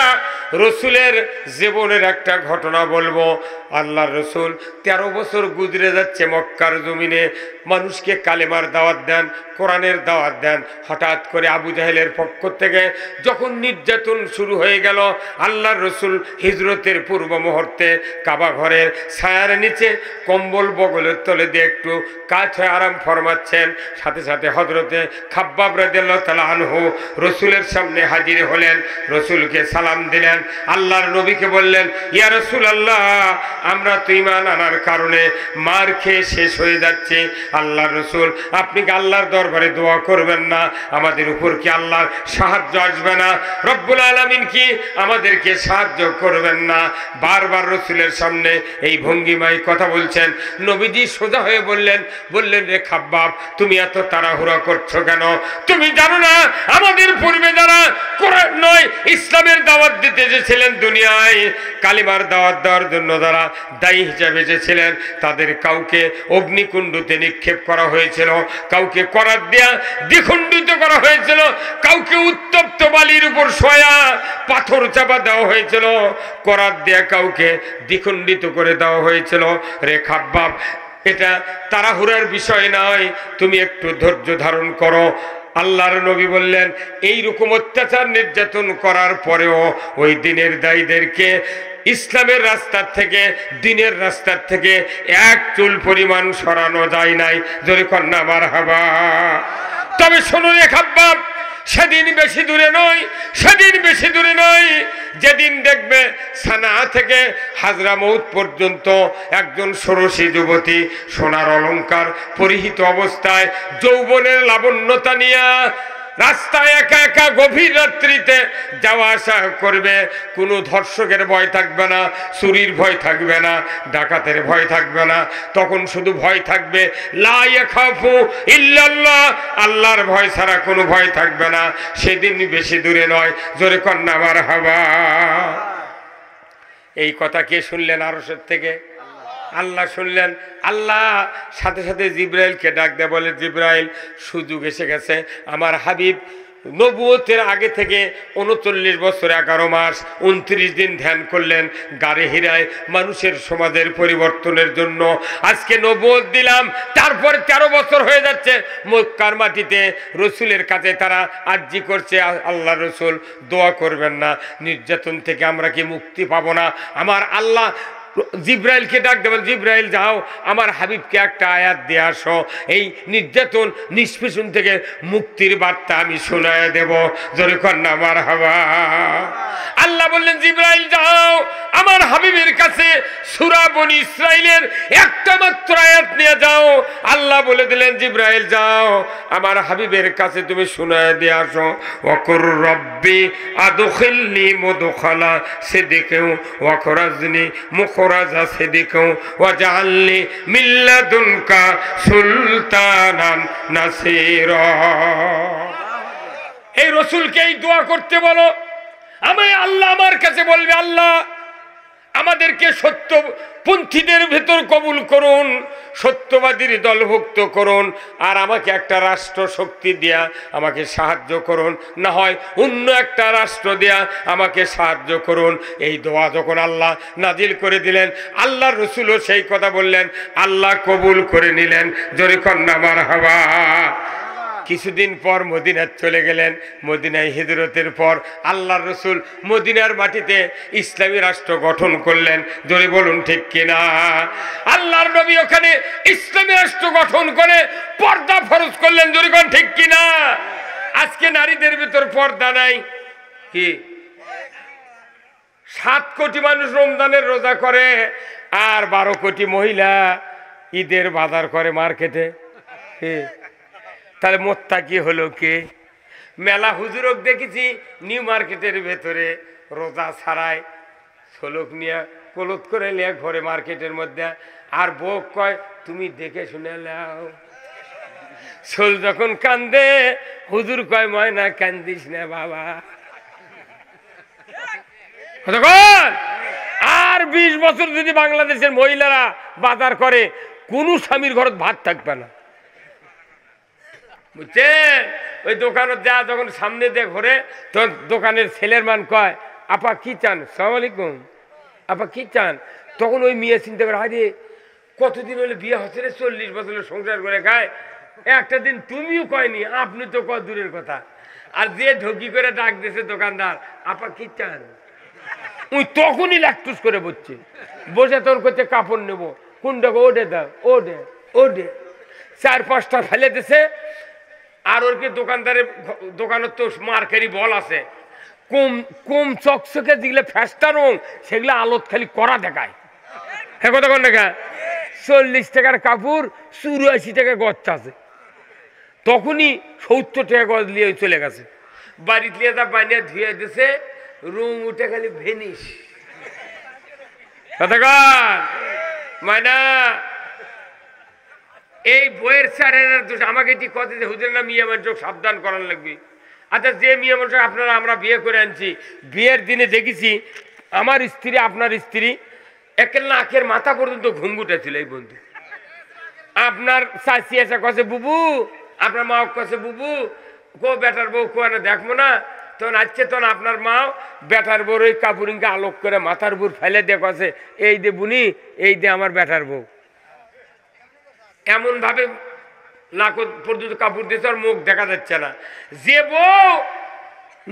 রসুলের জীবনের একটা ঘটনা বলবো। আল্লাহর রসুল 13 বছর গুজরে যাচ্ছে মক্কার জমিনে, মানুষকে কালেমার দাওয়াত দেন, কোরআনের দাওয়াত দেন। হঠাৎ করে আবু জাহেলের পক্ষ থেকে যখন নির্যাতন শুরু হয়ে গেল, আল্লাহর রসুল হিজরতের পূর্ব মুহূর্তে কাবা ঘরের ছায়ার নিচে কম্বল বগলের তলে দিয়ে একটু কাজ হয়ে আরাম ফরমাচ্ছেন। সাথে সাথে হজরতে খাব্বাব রাদিয়াল্লাহু তাআলা আনহু রসুলের সামনে হাজির হলেন, রসুলকে সালাম দিলেন, আল্লাহর নবীকে বললেন, ইয়া রাসূলুল্লাহ, আমরা তো ঈমান আনার কারণে মার খেয়ে শেষ হয়ে যাচ্ছে। আল্লাহর রসুল, আপনি কি আল্লাহর দরবারে দোয়া করবেন না? আমাদের উপর কি আল্লাহর সাহায্য আসবে না? রব্বুল আলামিন কি আমাদেরকে সাহায্য করবেন না? বারবার রসুলের সামনে এই ভঙ্গিমায় কথা বলছেন। নবীজি সোজা হয়ে বললেন, রে খাব্বাব, তুমি এত তাড়াহুড়া করছো কেন? তুমি জানো না আমাদের পূর্বে যারা কোরআন নয় ইসলামের দাওয়াত দিতে এসেছিলেন দুনিয়ায়, কালিমার দাওয়াত দেওয়ার জন্য যারা দায়ী হিসেবে এসেছিলেন, তাদের কাউকে অগ্নিকুণ্ডতে নিক্ষেপ করা হয়েছিল, কাউকে করাত দেয়া দ্বিখণ্ডিত করা হয়েছিল, কাউকে উত্তপ্ত বালির উপর শোয়া পাথর চাপা দেওয়া হয়েছিল, করাত দেয়া কাউকে দ্বিখণ্ডিত করে দেওয়া হয়েছিল। রে খাব্বাব, এটা তাড়াহুড়ার বিষয় নয়, তুমি একটু ধৈর্য ধারণ করো। আল্লাহর নবী বললেন, এই রকম অত্যাচার নির্যাতন করার পরেও ওই দিনের দায়ীদেরকে ইসলামের রাস্তার থেকে, দিনের রাস্তার থেকে এক চুল পরিমাণ সরানো যায় নাই। জোরে কন্যা মারহাবা। তবে শোনো রে খাব্বাব, সেদিন বেশি দূরে নয়, সেদিন বেশি দূরে নয় যেদিন দেখবে সানা থেকে হাজরামৌত পর্যন্ত একজন ষোড়শী যুবতী সোনার অলংকার পরিহিত অবস্থায় যৌবনের লাবণ্যতা নিয়ে রাস্তায় একা একা গভীর রাত্রিতে যাওয়া আসা করবে। কোনো ধর্ষকের ভয় থাকবে না, চুরির ভয় থাকবে না, ডাকাতের ভয় থাকবে না। তখন শুধু ভয় থাকবে লা ইয়াখাফু ইল্লাল্লাহ, আল্লাহর ভয় ছাড়া কোনো ভয় থাকবে না। সেদিন বেশি দূরে নয়। জোরে কন্যা মারহাবা। এই কথা কে শুনলেন আরশের থেকে? আল্লাহ শুনলেন। আল্লাহ সাথে সাথে জিব্রাইলকে ডাক দেয়, বলে, জিব্রাইল, সুযোগ এসে গেছে। আমার হাবিব নবুয়তের আগে থেকে 39 বছর 11 মাস 29 দিন ধ্যান করলেন গারে হিরায় মানুষের সমাজের পরিবর্তনের জন্য। আজকে নবুয়ত দিলাম, তারপর 13 বছর হয়ে যাচ্ছে মক্কার মাটিতে রসুলের কাছে তারা আরজি করছে, আল্লাহ রসুল দোয়া করবেন না, নির্যাতন থেকে আমরা কি মুক্তি পাবো না? আমার আল্লাহ জিব্রাইলকে ডাক দেবেন, জিব্রাইল যাও আমার হাবিবকে একটা আয়াত দিয়ে আসো, এই নির্যাতন নিষ্পেষণ থেকে মুক্তির বার্তা আমি শোনায় দেব। জোরে কন্যা মারহাবা। আল্লাহ বললেন, জিব্রাইল যাও আমার হাবিবের কাছে সূরা বনী ইসরাইলের একটা মাত্র আয়াত নিয়ে যাও। আল্লাহ বলে দিলেন, জিব্রাইল যাও আমার হাবিবের কাছে তুমি শোনায় দিয়ে আসো, ওয়াকুর রব্বি আদখিলনি মুদখালা সিদকিন ওয়াখরাজনি মুখরাজা সিদকিন ওয়াজআলনি মিন লাদুনকা সুলতানান নাসীরা। এই রাসূলকে এই দোয়া করতে বলো। আমি আল্লাহ আমার কাছে বলবে, আল্লাহ আমাদেরকে সত্যপন্থীদের ভেতর কবুল করুন, সত্যবাদীর দলভুক্ত করুন, আর আমাকে একটা রাষ্ট্র শক্তি দিয়া আমাকে সাহায্য করুন, না হয় অন্য একটা রাষ্ট্র দিয়া আমাকে সাহায্য করুন। এই দোয়া যখন আল্লাহ নাজিল করে দিলেন, আল্লাহর রাসূলও সেই কথা বললেন, আল্লাহ কবুল করে নিলেন। জোরে কন্যা মারহাবা। কিছুদিন পর মদিনায় চলে গেলেন। মদিনায় হিজরতের পর আল্লাহর রসুল মদিনার মাটিতে ইসলামী রাষ্ট্র গঠন করলেন। জোরে বলুন ঠিক কিনা? আল্লাহর নবী ওখানে ইসলামী রাষ্ট্র গঠন করে পর্দা ফরজ করলেন। জোরে বলুন ঠিক কিনা? আজকে নারীদের ভিতর পর্দা নাই। কি 7 কোটি মানুষ রমজানের রোজা করে, আর 12 কোটি মহিলা ঈদের বাজার করে মার্কেটে। তাহলে মোত্তা কি হলো? কে? মেলা হুজুরক দেখেছি নিউ মার্কেটের ভেতরে রোজা ছাড়ায় ছোলক নিয়ে কলত করে নিয়ে ঘরে মার্কেটের মধ্যে, আর বউ কয় তুমি দেখে শুনে নাও। ছোল যখন কান্দে হুজুর কয়, ময়না কান্দিস না বাবা। আর 20 বছর যদি বাংলাদেশের মহিলারা বাজার করে, কোন স্বামীর ঘর ভাত থাকবে না, বুঝছেন? ওই দোকানে যা যখন সামনে দিয়ে ঘরে, তখন দোকানের ছেলের মান কয়, আপা কি চান? সালাম আলাইকুম। আপা কি চান? তখন ওই মেয়ে চিন্তা করে, আরে কতদিন হলে বিয়ে হচ্ছে রে, 40 বছরের সংসার করে খায়, একটা দিন তুমিও কয়নি, আপনি তো কত দূরের কথা। আর যে ঢকি করে ডাক দিয়েছে দোকানদার, আপা কি চান, ওই তখনই ল্যাকটুস করে বসছে, বসে তোর করছে কাপড় নেবো, কোনটা ওডে দাও, ওডে ওডে 4-5টা ফেলে দিছে। আর ওরকে দোকানদারের দোকানের তো মার্কারি বল আছে, কম কম চকচকে যেগুলো ফ্যাস্টা রং সেগুলো আলোত খালি করা দেখায়। হ্যাঁ কথা কোন দেখা, 40 টাকার কাপড় 84 টাকা গচ্ছ আছে, তখনই 70 টাকা গজ নিয়ে চলে গেছে। বাড়িতে নিয়ে তা বানিয়ে ধুয়ে দিছে, রুম উঠে খালি ভেনিস। কথা কন মায়না, এই বইয়ের স্যারের দোষ। আমাকে এটি কথা যে হুজুর না মিয়া মানুষ সাবধান করার লাগবে। আচ্ছা যে মিয়া মানুষ আপনারা আমরা বিয়ে করে আনছি, বিয়ের দিনে দেখেছি আমার স্ত্রী আপনার স্ত্রী একের নাকের মাথা পর্যন্ত ঘুঙ্গুটা ছিল। এই বন্ধু আপনার চাচি এসে কছে বুবু, আপনার মা কছে বুবু, কো বেটার বউ কোয়ানে দেখবো না, তখন আসছে তখন আপনার মা বেটার বউর ওই কাপড়িংকে আলোক করে মাথার উপর ফেলে দিয়ে কছে, এই দে বুনি, এই দে আমার বেটার বউ। এমন ভাবে নাক পর্যন্ত কাপড় দিয়েছে, আর মুখ দেখা যাচ্ছে না। যে বউ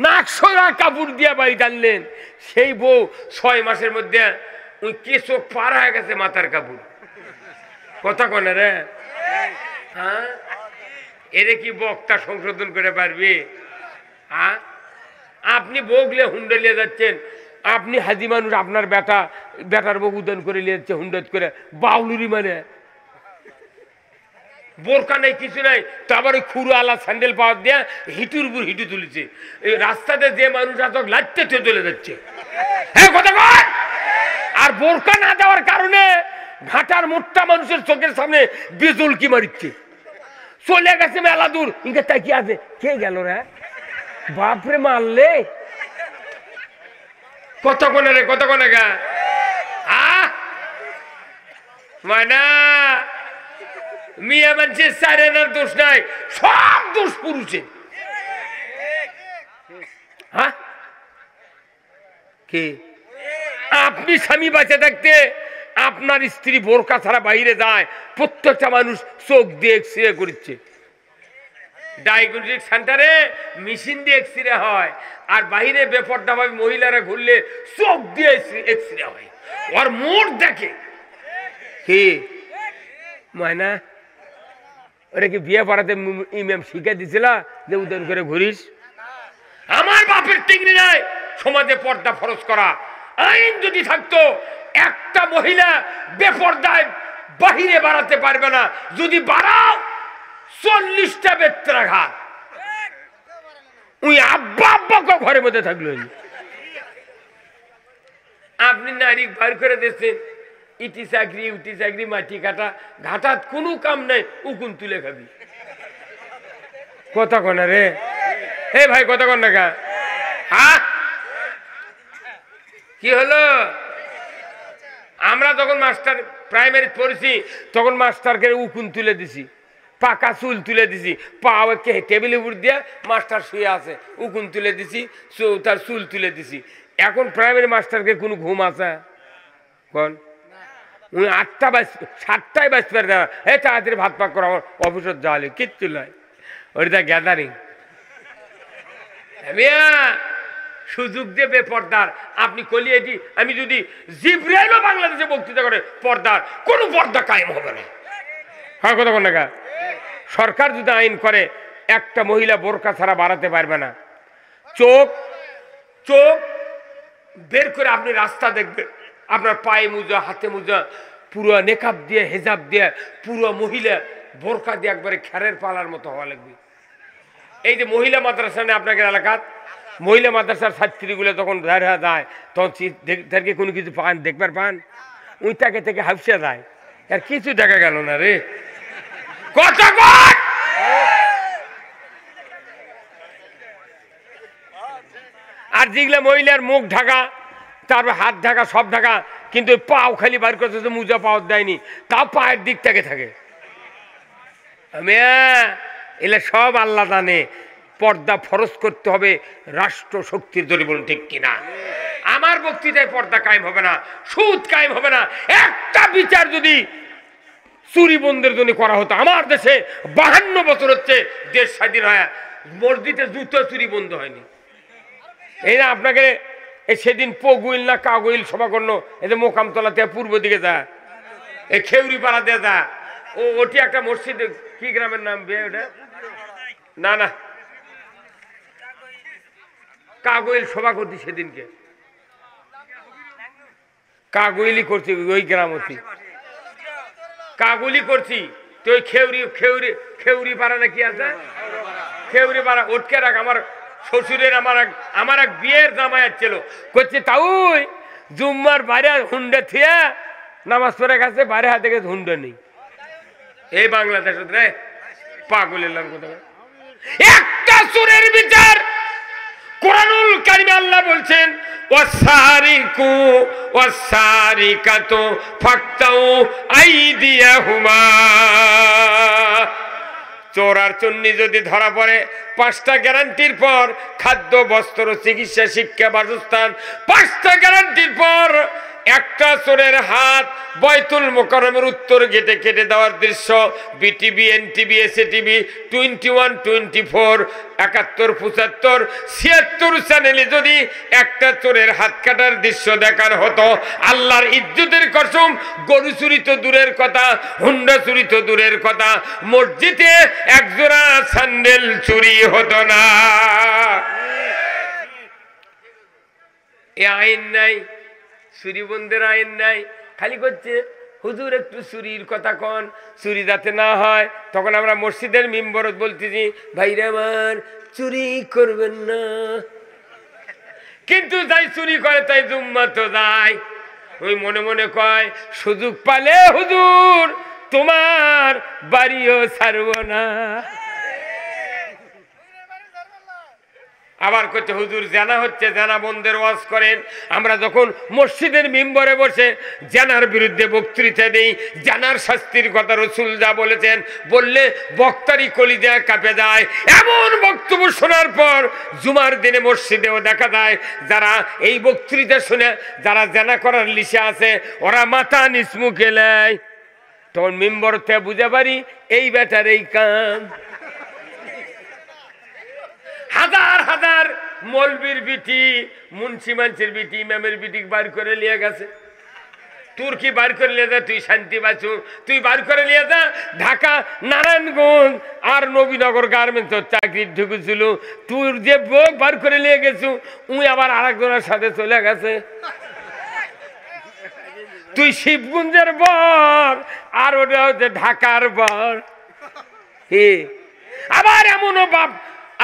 নাক সোজা কাপড় দিয়ে বাড়ি টানলেন, সেই বউ 6 মাসের মধ্যে ওই কে চোখ পার হয়ে গেছে মাথার কাপড়। কথা কনে রে, হ্যাঁ এরে কি বক্তা সংশোধন করে পারবে? হ্যাঁ আপনি বউগলে হুন্ডে নিয়ে যাচ্ছেন, আপনি হাজি মানুষ, আপনার বেটার বউ উদন করে নিয়ে যাচ্ছে হুন্ডত করে, বাউলুরি মানে বোরকা নেই কিছু নাই, তো আবার ওই খুরু আলা স্যান্ডেল পাওয়ার দিয়ে হিটুর উপর হিটু তুলেছে। এই রাস্তাতে যে মানুষ এত লাইতে চলে যাচ্ছে। হ্যাঁ কথা কর। আর বোরকা না দেওয়ার কারণে ঘাটার মোট্টা মানুষের চোখের সামনে বেজল কি মারিচ্ছে, চলে গেছে মেলা দূর, ইনকে তাই কি আছে, কে গেল রে বাপরে মারলে। কত কোনে রে, কত কোনে গা মানা মিয়া মানুষের সারেনার দোষ নাই, সব দোষ পুরুষের। হ্যাঁ কি আপনি স্বামী বাঁচে থাকতে আপনার স্ত্রী বোরকা ছাড়া বাইরে যায়, প্রত্যেকটা মানুষ চোখ দিয়ে এক্সরে করছে। ডায়াগনস্টিক সেন্টারে মেশিন দিয়ে এক্সরে হয়, আর বাইরে বেপরদা ভাবে মহিলারা ঘুরলে চোখ দিয়ে এক্সরে হয়, ওর মোট দেখে। কি ময়না, ওরা কি বিয়ে পড়াতে ইমাম শিখে দিছিল যে উদন করে ঘুরিস? আমার বাপের টিংরি নাই সমাজে পর্দা ফরজ করা। আইন যদি থাকতো একটা মহিলা বেপর্দায় বাহিরে বাড়াতে পারবে না, যদি বাড়াও 40টা বেত্রাঘাত। ওই আব্বা আব্বাকে ঘরের মধ্যে থাকলো। আপনি নারী বার করে দিচ্ছেন, ইটি চাকরি উটি চাকরি, মাটি কাটা, ঘাটাত কোনো কাম নাই, উকুন তুলে খাবি। কথা কনা রে, হে ভাই কথা কন না কা, কি হলো? আমরা যখন মাস্টার প্রাইমারি পড়েছি তখন মাস্টারকে উকুন তুলে দিছি, পাকা চুল তুলে দিছি, পা টেবিলের উপর দিয়ে মাস্টার শুয়ে আছে, উকুন তুলে দিছি, তার চুল তুলে দিছি। এখন প্রাইমারি মাস্টারকে কোনো ঘুম আছে কোন? 8টা 7টায় বাজতে পারে না, হে তাড়াতাড়ি ভাত পাক করো, আমার অফিসত যাওয়ালে কিচ্ছু নয়, ওইটা গ্যাদারিং। সুযোগ দেবে পর্দার, আপনি কলি এটি আমি যদি জিব্রাইলও বাংলাদেশে বক্তৃতা করে পর্দার, কোনো পর্দা কায়েম হবে না। হ্যাঁ কথা কোন না, সরকার যদি আইন করে একটা মহিলা বোরকা ছাড়া বাড়াতে পারবে না, চোখ চোখ বের করে আপনি রাস্তা দেখবেন, আপনার পায়ে মোজা, হাতে মোজা, পুরো নেকাব দিয়ে হেজাব দিয়ে পুরো মহিলা বোরকা দিয়ে একবারে খেরের পালার মতো হওয়া লাগবে। এই যে মহিলা মাদ্রাসা নেই আপনাদের এলাকাত, মহিলা মাদ্রাসার ছাত্রীগুলো তখন দাঁড়া যায়, তখন তাদেরকে কোনো কিছু পান দেখবার পান, ওইটাকে থেকে হাফসে যায়, আর কিছু দেখা গেল না রে। কথা কর। আর যেগুলা মহিলার মুখ ঢাকা, তারপর হাত ঢাকা, সব ঢাকা, কিন্তু পাও খালি বার করতে মোজা পাওয়া দেয়নি, তাও পায়ের দিক থেকে থাকে। এলে সব আল্লাহ জানে। পর্দা ফরজ করতে হবে রাষ্ট্র শক্তির জোরে, বলুন ঠিক কিনা? আমার বক্তৃতায় পর্দা কায়েম হবে না, সুদ কায়েম হবে না। একটা বিচার যদি চুরি বন্ধের জন্য করা হতো, আমার দেশে 52 বছর হচ্ছে দেশ স্বাধীন হয়, মসজিদে জুতো চুরি বন্ধ হয়নি। এই না আপনাকে সেদিন পগুইল না কাগুইল সভা করলো, এই যে মোকামতলা থেকে পূর্ব দিকে যা, এই খেউরি পাড়া দিয়ে যা, ওটি একটা মসজিদ, কি গ্রামের নাম ওটা? না না, কাগুইল সভা করছি সেদিনকে, কাগুইলি করছি ওই গ্রাম অতি কাগুলি করছি। তো ওই খেউরি পাড়া না কি আছে, খেউরি পাড়া উঠকে রাখ। আমার শ্বশুরের আমার এক বিয়ের জামাই আসছিল, করছে তাউই জুম্মার বাইরে হুন্ডে থিয়া নামাজ পড়ে গেছে, বাইরে হাতে গেছে হুন্ডে নেই। এই বাংলাদেশ রে পাগলের কথা। একটা চোরের বিচার কোরআনুল কারিমে আল্লাহ বলছেন ওয়াসারিকু ওয়াসারিকাতু ফাকতাউ আইদিয়াহুমা। চোর আর চুন্নি যদি ধরা পড়ে 5টা গ্যারান্টির পর, খাদ্য, বস্ত্র, চিকিৎসা, শিক্ষা, বাসস্থান, 5টা গ্যারান্টির পর একটা চোরের হাত বাইতুল মোকাররমের উত্তর গেটে কেটে দেওয়ার দৃশ্য বিটিভি, এনটিভি, এসএটিভি 21, 24, 71, 75, 76 চ্যানেলে যদি একটা চোরের হাত কাটার দৃশ্য দেখার হতো, আল্লাহর ইজ্জতের কসম, গরু চুরি তো দূরের কথা, হুন্ডা চুরি তো দূরের কথা, মসজিদে একজোড়া স্যান্ডেল চুরি হতো না। এ আইন নাই, চুরি বন্ধের আইন নাই, খালি করছে হুজুর একটু চুরির কথা কন, চুরি যাতে না হয়। তখন আমরা মসজিদের মিম্বরত বলতেছি ভাইরা আমার চুরি করবেন না, কিন্তু যাই চুরি করে তাই জুম্মা তো যায়। ওই মনে মনে কয় সুযোগ পালে হুজুর তোমার বাড়িও ছাড়ব না। আবার করছে হুজুর জানা হচ্ছে, জানা বন্ধের ওয়াজ করেন। আমরা যখন মসজিদের মিম্বরে বসে জানার বিরুদ্ধে বক্তৃতা দেই, জানার শাস্তির কথা রাসূল যা বলেছেন বললে বক্তারই কলিজা কাঁপে যায়। এমন বক্তব্য শোনার পর জুমার দিনে মসজিদেও দেখা যায় যারা এই বক্তৃতা শুনে যারা জানা করার লিসে আছে, ওরা মাথা নিচমুখে নেয়। তখন মিম্বর থেকে বুঝে পারি এই বেটার এই কাম। হাজার হাজার মৌলবীর বিটি, মুন্সি মানুষের বিটি, ইমামের বিটি বার করে নিয়ে গেছে। তুর্কি বার করে নিয়ে যা, তুই শান্তি বাঁচু, তুই বার করে নিয়ে যা। ঢাকা, নারায়ণগঞ্জ আর নবীনগর গার্মেন্টস চাকরি ঢুকেছিল, তুই যে বউ বার করে নিয়ে গেছু, উই আবার আরেকজনের সাথে চলে গেছে। তুই শিবগঞ্জের বর আর ওটা হচ্ছে ঢাকার বর। আবার এমনও বাপ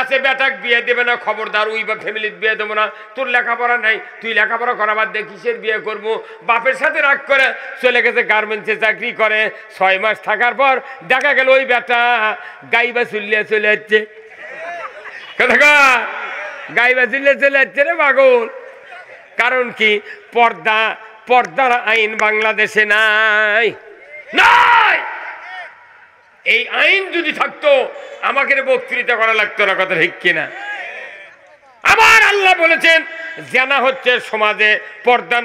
আছে বেটাক বিয়ে দেবে না, খবরদার ওই বা ফ্যামিলির বিয়ে দেবো না, তোর লেখাপড়া নাই, তুই লেখাপড়া করাবার দিয়ে কিসের বিয়ে করবো। বাপের সাথে রাগ করে চলে গেছে গার্মেন্টসে চাকরি করে। 6 মাস থাকার পর দেখা গেল ওই বেটা গাইবা চুল্লিয়া চলে যাচ্ছে। গাইবা চুল্লিয়া চলে যাচ্ছে রে পাগল। কারণ কি? পর্দার আইন বাংলাদেশে নাই। এই আইন যদি থাকতো আমাকে বক্তৃতা করা লাগতো না, কথা ঠিক কিনা? আবার আল্লাহ বলেছেন জানা হচ্ছে সমাজে পর্দা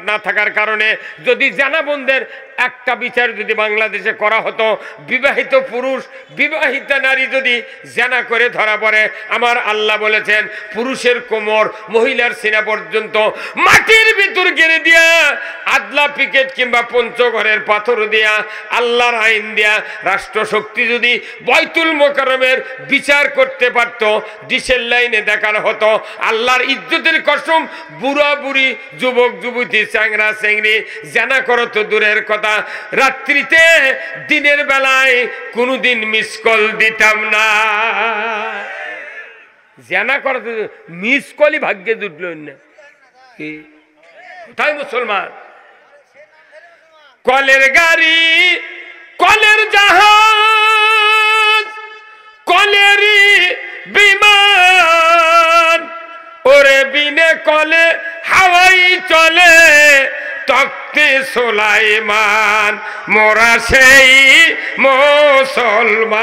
না থাকার কারণে যদি জানা বন্ধের একটা বিচার যদি বাংলাদেশে করা হতো, বিবাহিত পুরুষ বিবাহিতা নারী যদি জানা করে ধরা পড়ে, আমার আল্লাহ বলেছেন পুরুষের কোমর মহিলার সিনা পর্যন্ত মাটির ভিতর গেড়ে দিয়া, আদলা পিকেট কিংবা পঞ্চঘরের পাথর দিয়া, আল্লাহর আইন দিয়া রাষ্ট্রশক্তি যদি বাইতুল মোকাররমের বিচার করতে পারত, ডিসেল লাইনে দেখানো হতো, আল্লাহর ইজ্জতের কসম বুড়া বুড়ি, যুবক যুবতী, চ্যাংরা চ্যাংরি জানা করো তো দূরের কথা, রাত্রিতে দিনের বেলায় কোনোদিন মিস কল দিতাম না। জানা করতে মিস কলই ভাগ্যে জুটল না। তাই মুসলমান, কলের গাড়ি, কলের জাহাজ, কলেরই বিমান, ওরে বিনে কলে হাওয়াই চলে, তক্তে সুলাইমান মোরা সেই মুসলমান।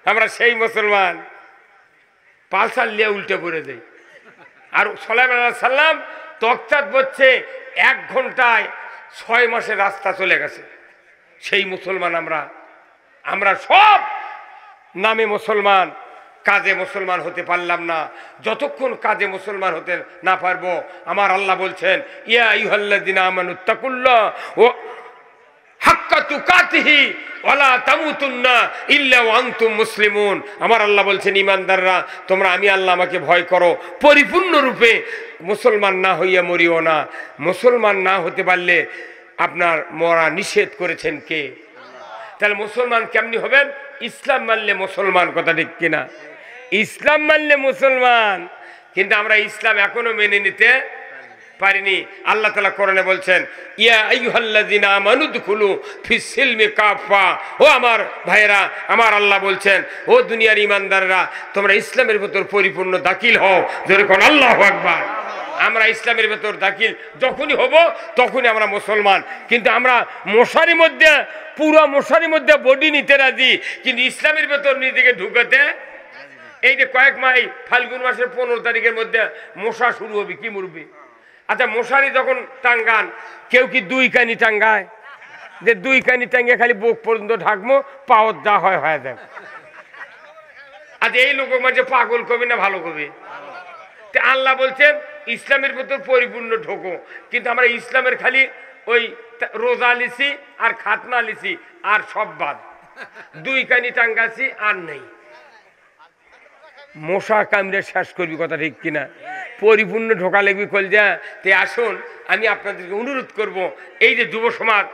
আমরা সেই মুসলমান, পালসার লিয়ে উল্টে পড়ে যাই। আর সুলাইমান আলাইহিস সালাম তকচাঁদ বলছে 1 ঘন্টায় 6 মাসের রাস্তা চলে গেছে। সেই মুসলমান আমরা সব নামে মুসলমান, কাজে মুসলমান হতে পারলাম না। যতক্ষণ কাজে মুসলমান হতে না পারবো, আমার আল্লাহ বলছেন ইয়া আইয়ুহাল্লাযিনা আমানুত্তাকুল্লাহ ওয়া হাক্কা তুকাতিহি ওয়ালা তামুতুন্না ইল্লা ওয়া আনতুম মুসলিমুন। আমার আল্লাহ বলছেন ঈমানদাররা, তোমরা আমি আল্লাহ আমাকে ভয় করো, পরিপূর্ণরূপে মুসলমান না হইয়া মরিও না। মুসলমান না হতে পারলে আপনার মরা নিষেধ করেছেন কে? তাহলে মুসলমান কেমনি হবেন? ইসলাম মানলে মুসলমান, কথা ঠিক কিনা? ইসলাম মানলে মুসলমান। কিন্তু আমরা ইসলাম এখনো মেনে নিতে পারিনি। আল্লাহ তাআলা কোরআনে বলছেন ইয়া আইয়ুহাল্লাযিনা আমানু দুখুলু ফিস সিলমি কাফা। ও আমার ভাইয়েরা, আমার আল্লাহ বলছেন ও দুনিয়ার ঈমানদাররা, তোমরা ইসলামের ভিতর পরিপূর্ণ দাখিল হও। জোরে কোন আল্লাহু আকবার। আমরা ইসলামের ভেতর দাখিল যখনই হব তখনই আমরা মুসলমান। কিন্তু আমরা মশারির মধ্যে, পুরো মশারির মধ্যে বডি নিতে রাজি, কিন্তু ইসলামের ভেতর নিজেকে ঢুকাতে। এই যে কয়েক মাস, ফাল্গুন মাসের 15 তারিখের মধ্যে মশা শুরু হবে, কি মুরবি? আচ্ছা, মশারি যখন টাঙ্গান, কেউ কি 2 কানি টাঙ্গায়? যে 2 কানি টাঙ্গে খালি বুক পর্যন্ত ঢাকবো, পাওয়ার যা হয় হয়ে যাবে। আচ্ছা, এই লোক মাঝে পাগল কবি না ভালো কবি? আল্লাহ বলছেন ইসলামের ভেতর পরিপূর্ণ ঢোকো, কিন্তু আমরা ইসলামের খালি ওই রোজা লিছি আর খাতনা লিছি, আর সব বাদ। 2 কানি টাঙ্গাছি আর নেই। মশা কামড়ে শেষ করবি, কথা ঠিক কিনা? পরিপূর্ণ ঢোকা লাগবি কলজা। তে আসুন, আমি আপনাদেরকে অনুরোধ করব, এই যে যুব সমাজ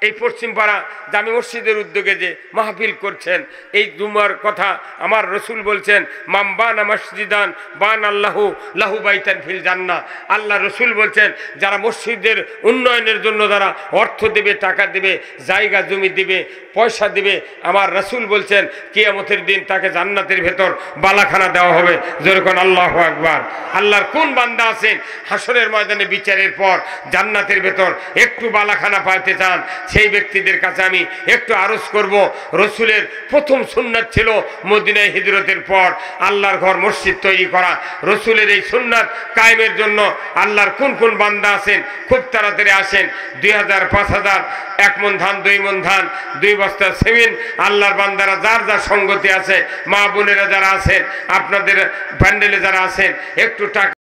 এই পশ্চিমপাড়া জামে মসজিদের উদ্যোগে যে মাহফিল করছেন, এই জুমার কথা আমার রসুল বলছেন মাম বানা মসজিদান বান আল্লাহু লাহু বাইতান ফিল জান্নাহ। আল্লাহ রসুল বলছেন যারা মসজিদের উন্নয়নের জন্য যারা অর্থ দেবে, টাকা দেবে, জায়গা জমি দেবে, পয়সা দেবে, আমার রসুল বলছেন কিয়ামতের দিন তাকে জান্নাতের ভেতর বালাখানা দেওয়া হবে। যেরকম আল্লাহু আকবার। আল্লাহর কোন বান্দা আছেন হাসরের ময়দানে বিচারের পর জান্নাতের ভেতর একটু বালাখানা পাইতে চান? সেই ব্যক্তিদের কাছে আমি একটু আরজ করব, রসুলের প্রথম সুন্নাত ছিল মদিনায় হিজরতের পর আল্লাহর ঘর মসজিদ তৈরি করা। রসুলের এই সুন্নাত কায়েমের জন্য আল্লাহর কোন কোন বান্দা আছেন খুব তাড়াতাড়ি আসেন। 2000, 5000, 1 মণ ধান, 2 মণ ধান, 2 বস্তা সিমেন্ট, আল্লাহর বান্দারা যার যার সঙ্গতি আছে, মা বোনেরা যারা আছেন, আপনাদের প্যান্ডেলে যারা আছেন, একটু টাকা